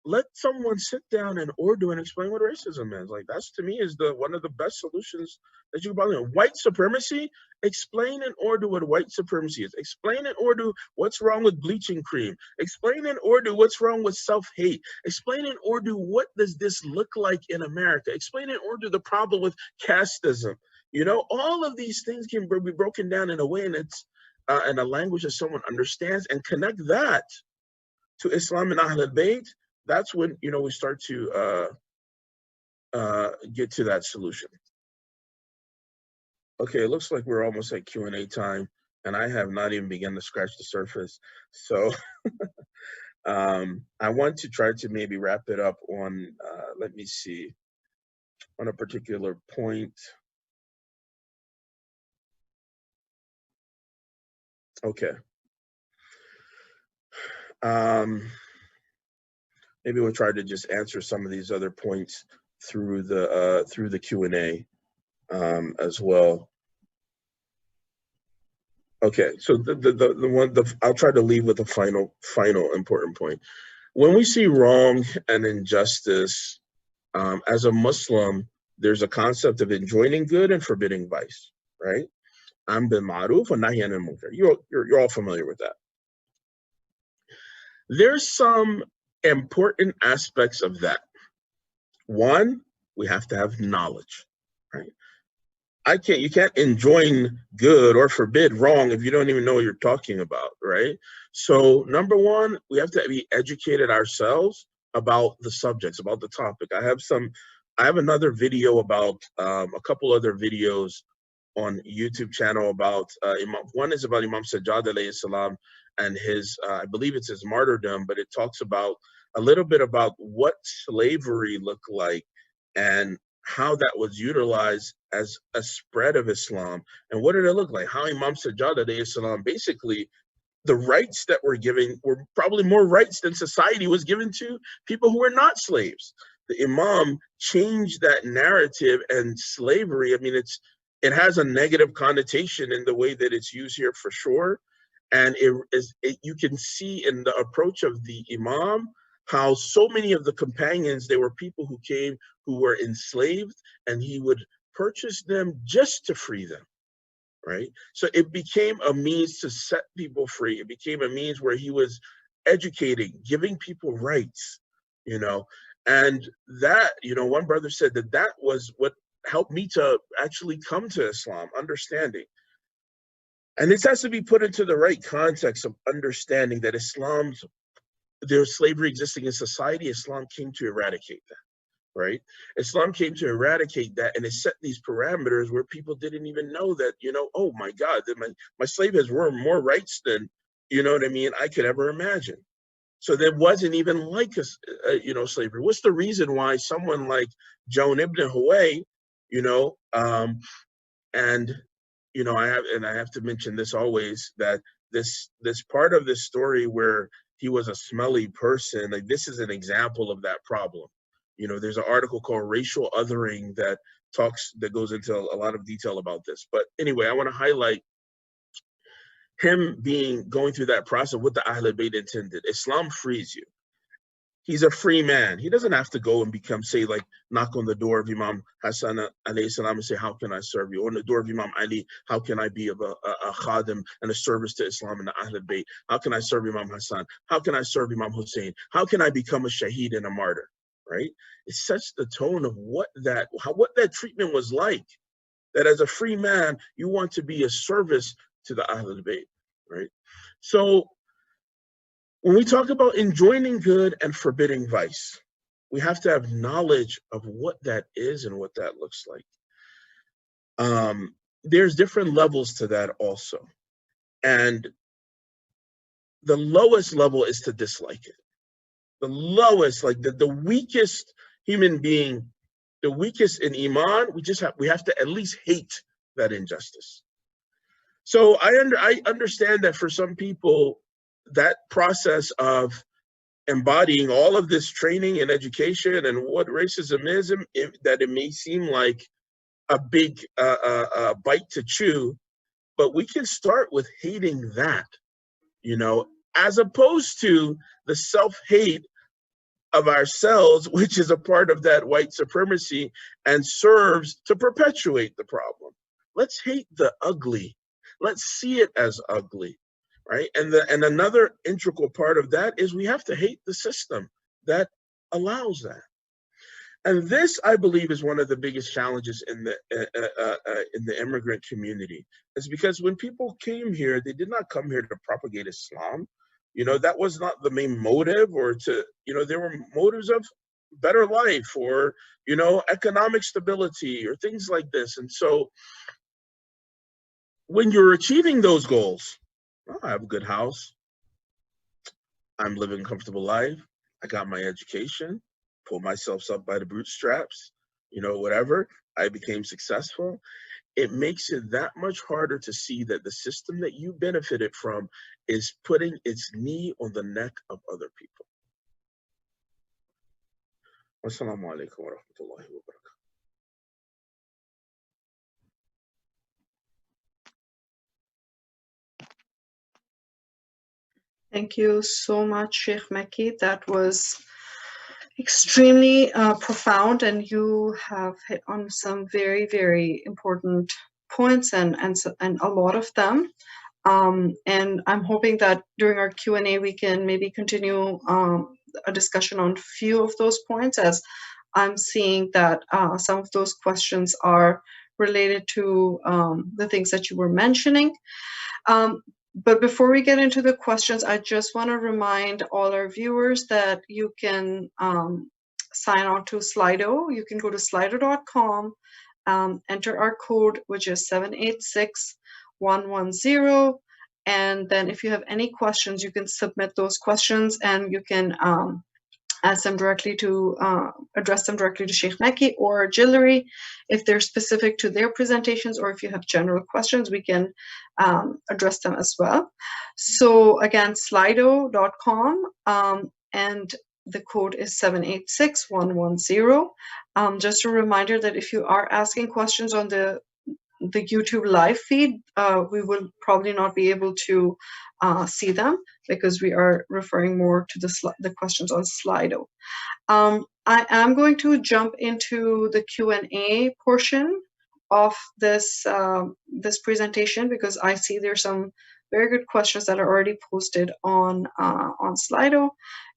Let someone sit down in Urdu and explain what racism is. Like, that's, to me, is one of the best solutions that you can probably do. White supremacy, explain in Urdu what white supremacy is. Explain in Urdu what's wrong with bleaching cream. Explain in Urdu what's wrong with self-hate. Explain in Urdu what does this look like in America. Explain in Urdu the problem with casteism. All of these things can be broken down in a way, and it's in a language that someone understands, and connect that to Islam and Ahl al-Bayt. That's when, we start to get to that solution. Okay, it looks like we're almost at Q&A time, and I have not even begun to scratch the surface. So I want to try to maybe wrap it up on, let me see, on a particular point. Okay. Maybe we'll try to just answer some of these other points through the Q&A as well. Okay, so I'll try to leave with a final important point. When we see wrong and injustice, as a Muslim, there's a concept of enjoining good and forbidding vice, right? Am bil ma'ruf wa nahy anil munkar. You're all familiar with that. There's some important aspects of that. One, we have to have knowledge, right? You can't enjoin good or forbid wrong if you don't even know what you're talking about, right? So number one, we have to be educated ourselves about the subjects, about the topic. I have another video about a couple other videos on YouTube channel about Imam. One is about Imam Sajjad alayhi salam and his, I believe it's his martyrdom, but it talks about a little bit about what slavery looked like and how that was utilized as a spread of Islam. And what did it look like? How Imam Sajjad alayhi salam, basically, the rights that were given were probably more rights than society was given to people who were not slaves. the Imam changed that narrative, and slavery, I mean, it has a negative connotation in the way that it's used here for sure. And you can see in the approach of the Imam how so many of the companions, they were people who came who were enslaved, and he would purchase them just to free them, right? So it became a means to set people free. It became a means where he was educating, giving people rights, and that, one brother said that was what helped me to actually come to Islam, understanding. And this has to be put into the right context of understanding that there's slavery existing in society. Islam came to eradicate that, right? Islam came to eradicate that, and it set these parameters where people didn't even know that, oh my God, that my slave has more rights than, what I mean, I could ever imagine. So there wasn't even like slavery. What's the reason why someone like Joan ibn Huway, I have to mention this always, that this part of this story where he was a smelly person, like this is an example of that problem. There's an article called Racial Othering that goes into a lot of detail about this. But anyway, I want to highlight him going through that process, what the Ahlul Bayt intended. Islam frees you. He's a free man. He doesn't have to go and knock on the door of Imam Hassan alayhi salam and say, how can I serve you? Or on the door of Imam Ali, how can I be of a khadim and a service to Islam and the Ahlul Bayt? How can I serve Imam Hassan? How can I serve Imam Hussein? How can I become a shaheed and a martyr? Right? It sets the tone of what that treatment was like. That as a free man, you want to be a service to the Ahlul Bayt, right? So when we talk about enjoining good and forbidding vice, we have to have knowledge of what that is and what that looks like. There's different levels to that also. And the lowest level is to dislike it. The lowest, like the weakest human being, the weakest in Iman, we have to at least hate that injustice. So I understand that for some people, that process of embodying all of this training and education and what racism is, that it may seem like a big bite to chew, but we can start with hating that, as opposed to the self-hate of ourselves, which is a part of that white supremacy and serves to perpetuate the problem. Let's hate the ugly. Let's see it as ugly, right? And another integral part of that is we have to hate the system that allows that. And this, I believe, is one of the biggest challenges in the immigrant community. Is because when people came here, they did not come here to propagate Islam. That was not the main motive, or there were motives of better life or, economic stability or things like this. And so when you're achieving those goals, I have a good house, I'm living a comfortable life, I got my education, pull myself up by the bootstraps, whatever, I became successful. It makes it that much harder to see that the system that you benefited from is putting its knee on the neck of other people. Wassalamu alaikum wa rahmatullahi wa barakatuh. Thank you so much, Shaykh Mekki. That was extremely profound, and you have hit on some very, very important points and a lot of them. And I'm hoping that during our Q&A we can maybe continue a discussion on a few of those points, as I'm seeing that some of those questions are related to the things that you were mentioning. But before we get into the questions, I just want to remind all our viewers that you can sign on to Slido. You can go to slido.com, enter our code, which is 786110. And then if you have any questions, you can submit those questions, and you can ask them directly to, address them directly to Shaykh Mekki or Jillery if they're specific to their presentations, or if you have general questions, we can address them as well. So again, slido.com, and the code is 786110. Just a reminder that if you are asking questions on the YouTube live feed, we will probably not be able to see them because we are referring more to the questions on Slido. I am going to jump into the Q&A portion of this this presentation because I see there's some very good questions that are already posted on Slido.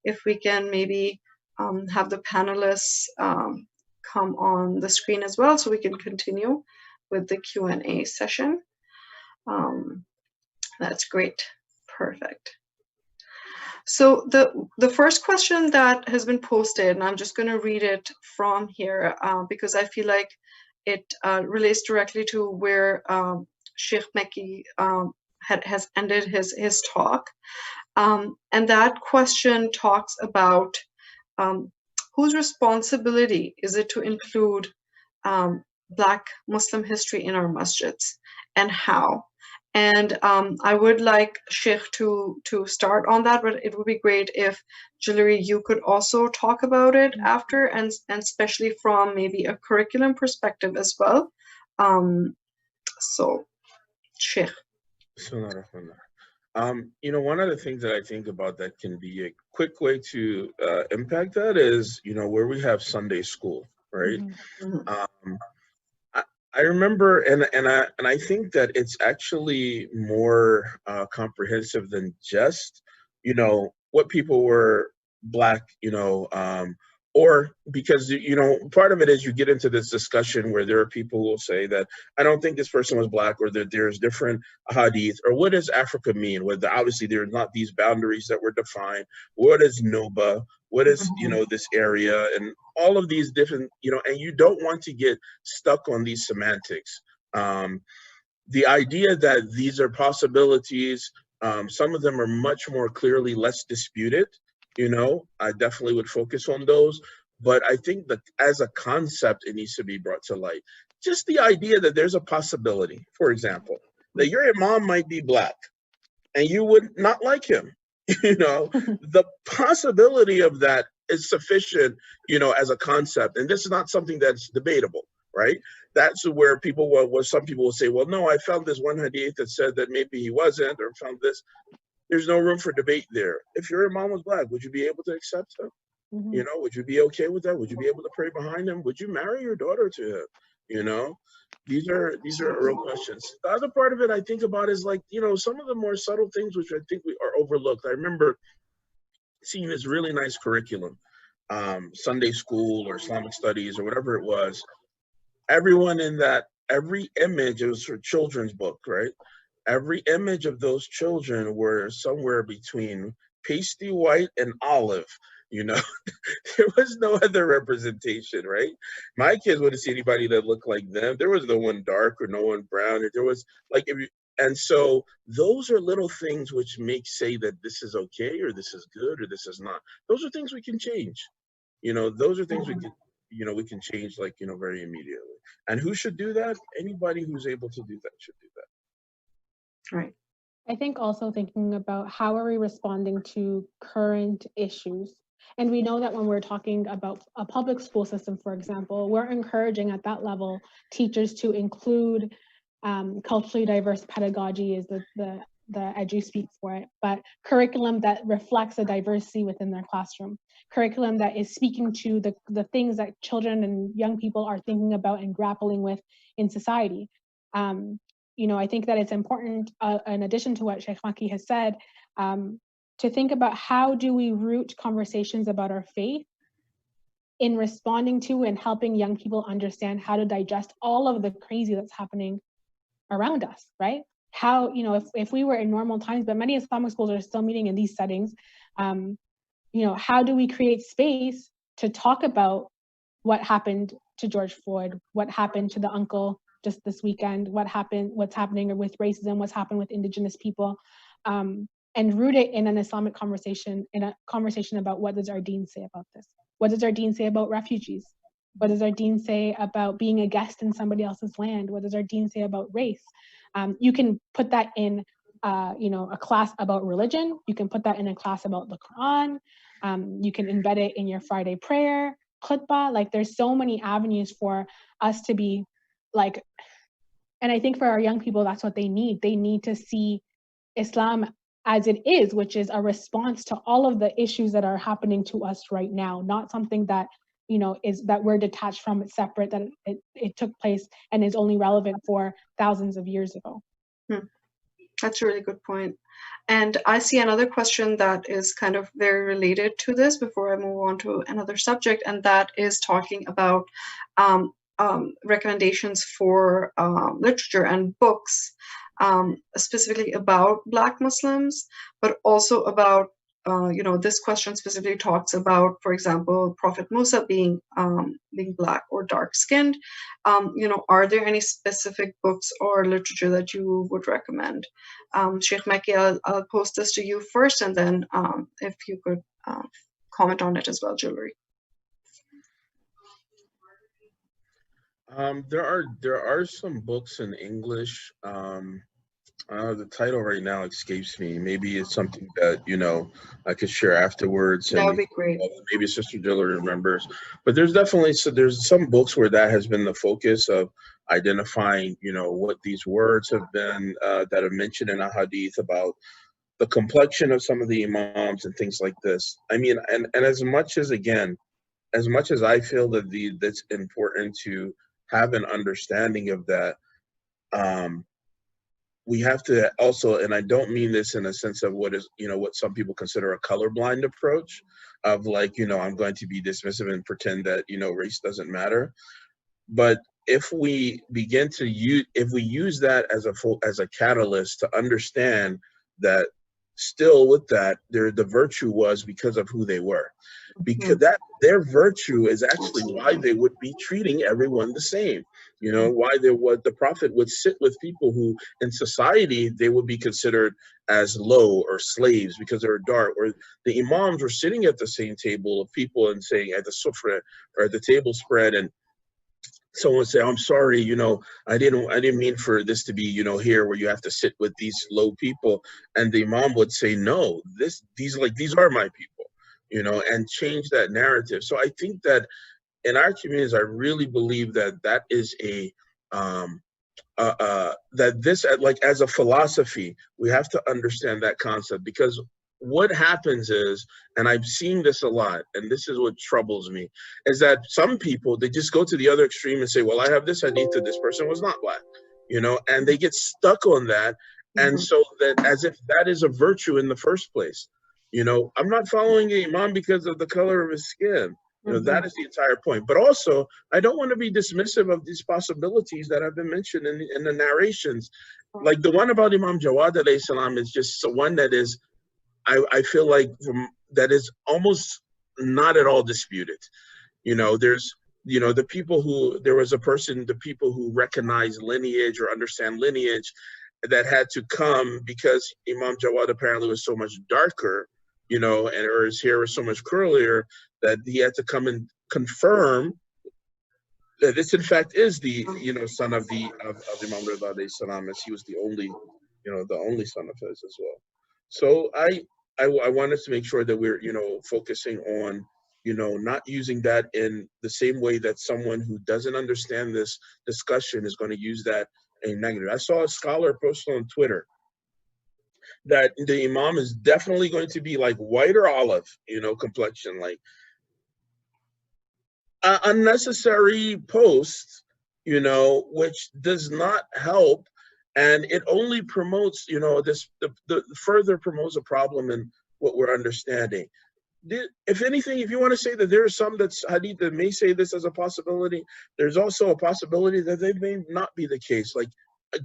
If we can maybe have the panelists come on the screen as well so we can continue with the Q&A session. That's great. Perfect. So the first question that has been posted, and I'm just going to read it from here because I feel like it relates directly to where Shaykh Mekki has ended his talk. And that question talks about whose responsibility is it to include Black Muslim history in our masjids, and how? And I would like Shaykh to start on that, but it would be great if Jillery, you could also talk about it after, and especially from maybe a curriculum perspective as well. So, Shaykh. You know, one of the things that I think about that can be a quick way to impact that is, you know, where we have Sunday school, right? Mm-hmm. I remember, and I think that it's actually more comprehensive than just, you know, what people were Black, you know, or because, you know, part of it is you get into this discussion where there are people who will say that I don't think this person was Black, or that there's different hadith, or what does Africa mean? Whether obviously there's not these boundaries that were defined. What is Nuba? What is, you know, this area, and all of these different, you know, and you don't want to get stuck on these semantics. The idea that these are possibilities, some of them are much more clearly less disputed, you know, I definitely would focus on those. But I think that as a concept, it needs to be brought to light. Just the idea that there's a possibility, for example, that your imam might be Black and you would not like him. You know, the possibility of that is sufficient, you know, as a concept. And this is not something that's debatable, right? That's where people will, some people will say, well, no, I found this one hadith that said that maybe he wasn't, or found this. There's no room for debate there. If your imam was Black, would you be able to accept him? Mm-hmm. You know, would you be okay with that? Would you be able to pray behind him? Would you marry your daughter to him? You know, these are real questions. The other part of it I think about is, like, you know, some of the more subtle things which I think we are overlooked. I remember seeing this really nice curriculum, Sunday school or Islamic studies or whatever it was. Everyone in that, every image, it was for children's book, right? Every image of those children were somewhere between pasty white and olive. You know, there was no other representation, right? My kids wouldn't see anybody that looked like them. There was no one dark or no one brown. There was like, and so those are little things which make say that this is okay, or this is good, or this is not. Those are things we can change. You know, those are things we can, you know, we can change, like, you know, very immediately. And who should do that? Anybody who's able to do that should do that. Right. I think also thinking about how are we responding to current issues. And we know that when we're talking about a public school system, for example, we're encouraging at that level teachers to include culturally diverse pedagogy, is the edu speak for it, but curriculum that reflects the diversity within their classroom, curriculum that is speaking to the things that children and young people are thinking about and grappling with in society. You know, I think that it's important, in addition to what Shaykh Mekki has said, to think about how do we root conversations about our faith in responding to and helping young people understand how to digest all of the crazy that's happening around us, right? How, you know, if we were in normal times, but many Islamic schools are still meeting in these settings, you know, how do we create space to talk about what happened to George Floyd, what happened to the uncle just this weekend, what's happening with racism, what's happened with Indigenous people, and root it in an Islamic conversation, in a conversation about what does our deen say about this? What does our deen say about refugees? What does our deen say about being a guest in somebody else's land? What does our deen say about race? You can put that in, you know, a class about religion. You can put that in a class about the Quran. You can embed it in your Friday prayer, khutbah. Like there's so many avenues for us to be like, and I think for our young people, that's what they need. They need to see Islam as it is, which is a response to all of the issues that are happening to us right now, not something that, you know, is that we're detached from, it's separate, that it took place and is only relevant for thousands of years ago. That's a really good point. And I see another question that is kind of very related to this before I move on to another subject, and that is talking about recommendations for literature and books, specifically about Black Muslims, but also about, you know, this question specifically talks about, for example, Prophet Musa being Black or dark-skinned. You know, are there any specific books or literature that you would recommend? Shaykh Mekki, I'll post this to you first, and then if you could comment on it as well, Jewelry. There are some books in English. The title right now escapes me. Maybe it's something that, you know, I could share afterwards. That would be great. Maybe Sister Diller remembers. But there's definitely, so there's some books where that has been the focus of identifying, you know, what these words have been that are mentioned in a hadith about the complexion of some of the imams and things like this. I mean, and as much as, again, as much as I feel that that's important to have an understanding of that, we have to also, and I don't mean this in a sense of what is, you know, what some people consider a colorblind approach of like, you know, I'm going to be dismissive and pretend that, you know, race doesn't matter. But if we begin to use that as a catalyst to understand that still with that, the virtue was because of who they were, because that their virtue is actually why they would be treating everyone the same. You know, why the Prophet would sit with people who in society they would be considered as low or slaves because they're dark, or the imams were sitting at the same table of people and saying at the sufra or the table spread, and someone would say, I'm sorry, you know, I didn't mean for this to be, you know, here where you have to sit with these low people. And the imam would say, no, these are my people, you know, and change that narrative. So I think that in our communities, I really believe that that is that this, like as a philosophy, we have to understand that concept, because what happens is, and I've seen this a lot, and this is what troubles me, is that some people, they just go to the other extreme and say, well, I have this hadith that this person was not Black, you know, and they get stuck on that. And so that as if that is a virtue in the first place. You know, I'm not following the imam because of the color of his skin. You know, that is the entire point. But also, I don't want to be dismissive of these possibilities that have been mentioned in the narrations. Like the one about Imam Jawad alayhi salam is just one that is, I feel like that is almost not at all disputed. You know, there's, you know, the people who recognize lineage or understand lineage that had to come because Imam Jawad apparently was so much darker, you know, or his hair was so much curlier that he had to come and confirm that this in fact is the, you know, son of Imam Rida alayhi salam, as he was the only son of his as well. So I wanted to make sure that we're, you know, focusing on, you know, not using that in the same way that someone who doesn't understand this discussion is going to use that in negative. I saw a scholar post on Twitter that the imam is definitely going to be like white or olive, you know, complexion, like unnecessary post, you know, which does not help. And it only promotes, you know, the further promotes a problem in what we're understanding. If anything, if you want to say that there are some that's hadith that may say this as a possibility, there's also a possibility that they may not be the case. Like,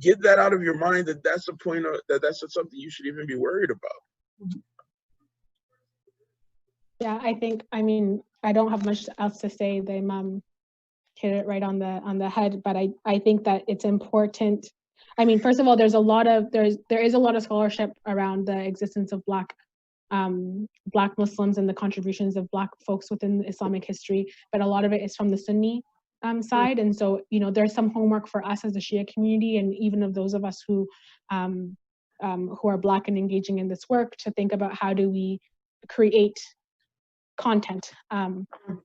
get that out of your mind, that that's a point, that's something you should even be worried about. Yeah, I mean, I don't have much else to say. The Imam hit it right on the head, but I think that it's important. I mean, first of all, there is a lot of scholarship around the existence of Black Muslims and the contributions of Black folks within Islamic history, but a lot of it is from the Sunni side. And so, you know, there's some homework for us as a Shia community, and even of those of us who are Black and engaging in this work, to think about how do we create content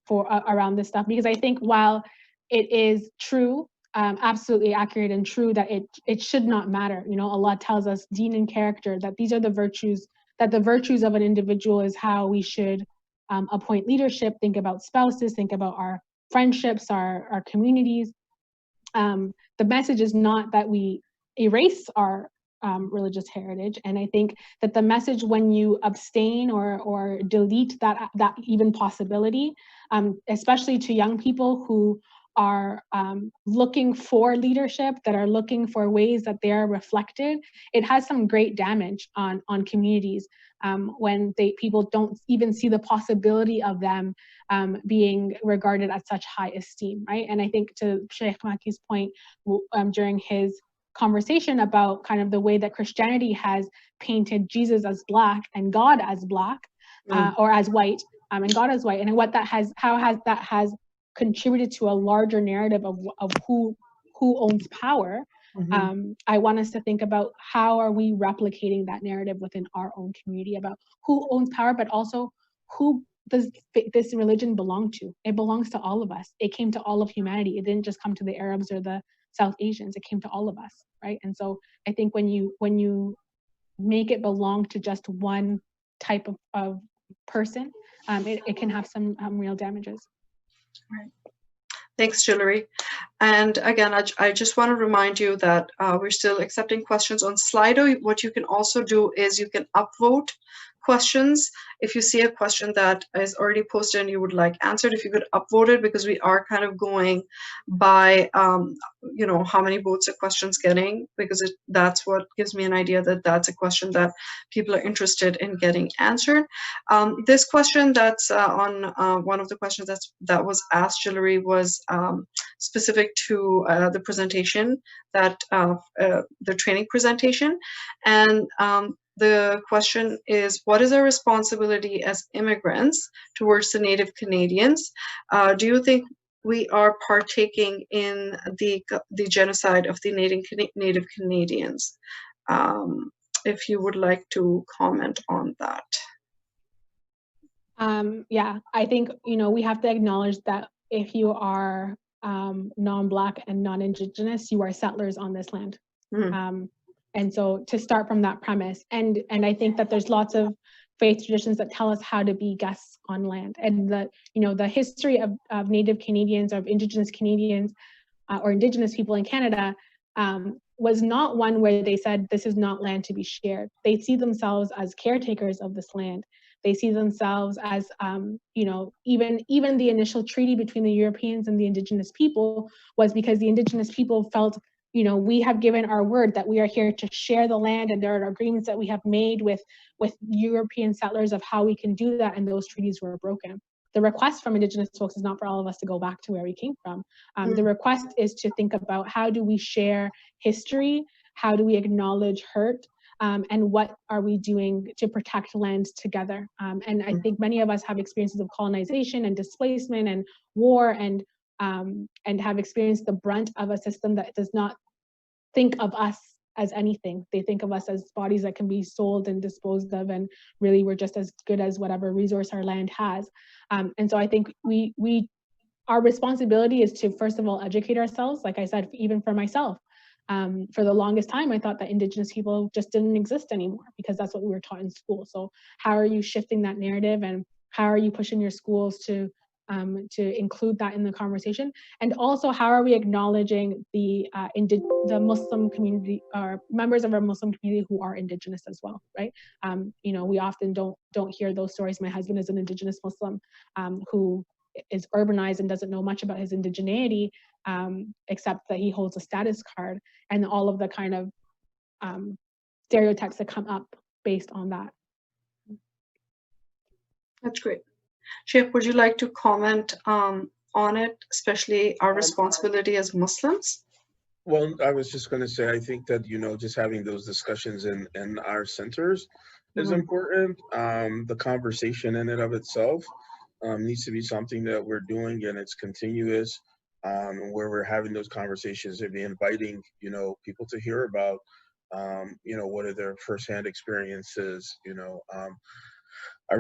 for around this stuff, because I think while it is true, absolutely accurate and true that it should not matter. You know, Allah tells us, deen and character, that these are the virtues, that the virtues of an individual is how we should appoint leadership, think about spouses, think about our friendships, our communities. The message is not that we erase our religious heritage. And I think that the message, when you abstain or delete that even possibility, especially to young people who are looking for leadership, that are looking for ways that they are reflected, it has some great damage on communities when people don't even see the possibility of them being regarded at such high esteem, right? And I think to Shaykh Mekki's point during his conversation about kind of the way that Christianity has painted Jesus as Black and God as Black, or as white, and God as white, and how that has contributed to a larger narrative of who owns power. I want us to think about how are we replicating that narrative within our own community about who owns power, but also who does this religion belong to? It belongs to all of us. It came to all of humanity. It didn't just come to the Arabs or the South Asians. It came to all of us, right? And so I think when you make it belong to just one type of person, it can have some real damages. Right. Thanks, Hillary. And again, I just want to remind you that we're still accepting questions on Slido. What you can also do is you can upvote questions. If you see a question that is already posted and you would like answered, if you could upvote it, because we are kind of going by you know, how many votes a question's getting, because that's what gives me an idea that that's a question that people are interested in getting answered. This question that's on one of the questions that was asked, Hillary, was specific to the presentation, that the training presentation. And the question is, what is our responsibility as immigrants towards the Native Canadians? Do you think we are partaking in the genocide of the Native Canadians? If you would like to comment on that. Yeah, I think, you know, we have to acknowledge that if you are non-Black and non-Indigenous, you are settlers on this land. And so to start from that premise, and I think that there's lots of faith traditions that tell us how to be guests on land, and that, you know, the history of Native Canadians, of Indigenous Canadians, or Indigenous people in Canada was not one where they said this is not land to be shared. They see themselves as caretakers of this land. They see themselves as, you know, even the initial treaty between the Europeans and the Indigenous people was because the Indigenous people felt, you know, we have given our word that we are here to share the land, and there are agreements that we have made with European settlers of how we can do that, and those treaties were broken. The request from Indigenous folks is not for all of us to go back to where we came from. The request is to think about, how do we share history? How do we acknowledge hurt? And what are we doing to protect land together? And I think many of us have experiences of colonization and displacement and war, and have experienced the brunt of a system that does not think of us as anything. They think of us as bodies that can be sold and disposed of, and really we're just as good as whatever resource our land has. And so I think our responsibility is to, first of all, educate ourselves. Like I said, even for myself, for the longest time, I thought that Indigenous people just didn't exist anymore because that's what we were taught in school. So how are you shifting that narrative, and how are you pushing your schools to include that in the conversation? And also, how are we acknowledging the Muslim community, or members of our Muslim community who are Indigenous as well, right? You know, we often don't hear those stories. My husband is an Indigenous Muslim who is urbanized and doesn't know much about his indigeneity, except that he holds a status card, and all of the kind of stereotypes that come up based on that. That's great. Shaykh, would you like to comment on it, especially our responsibility as Muslims? Well, I was just going to say, I think that, you know, just having those discussions in our centers is important. The conversation in and of itself needs to be something that we're doing, and it's continuous, where we're having those conversations and be inviting, you know, people to hear about, you know, what are their firsthand experiences, you know.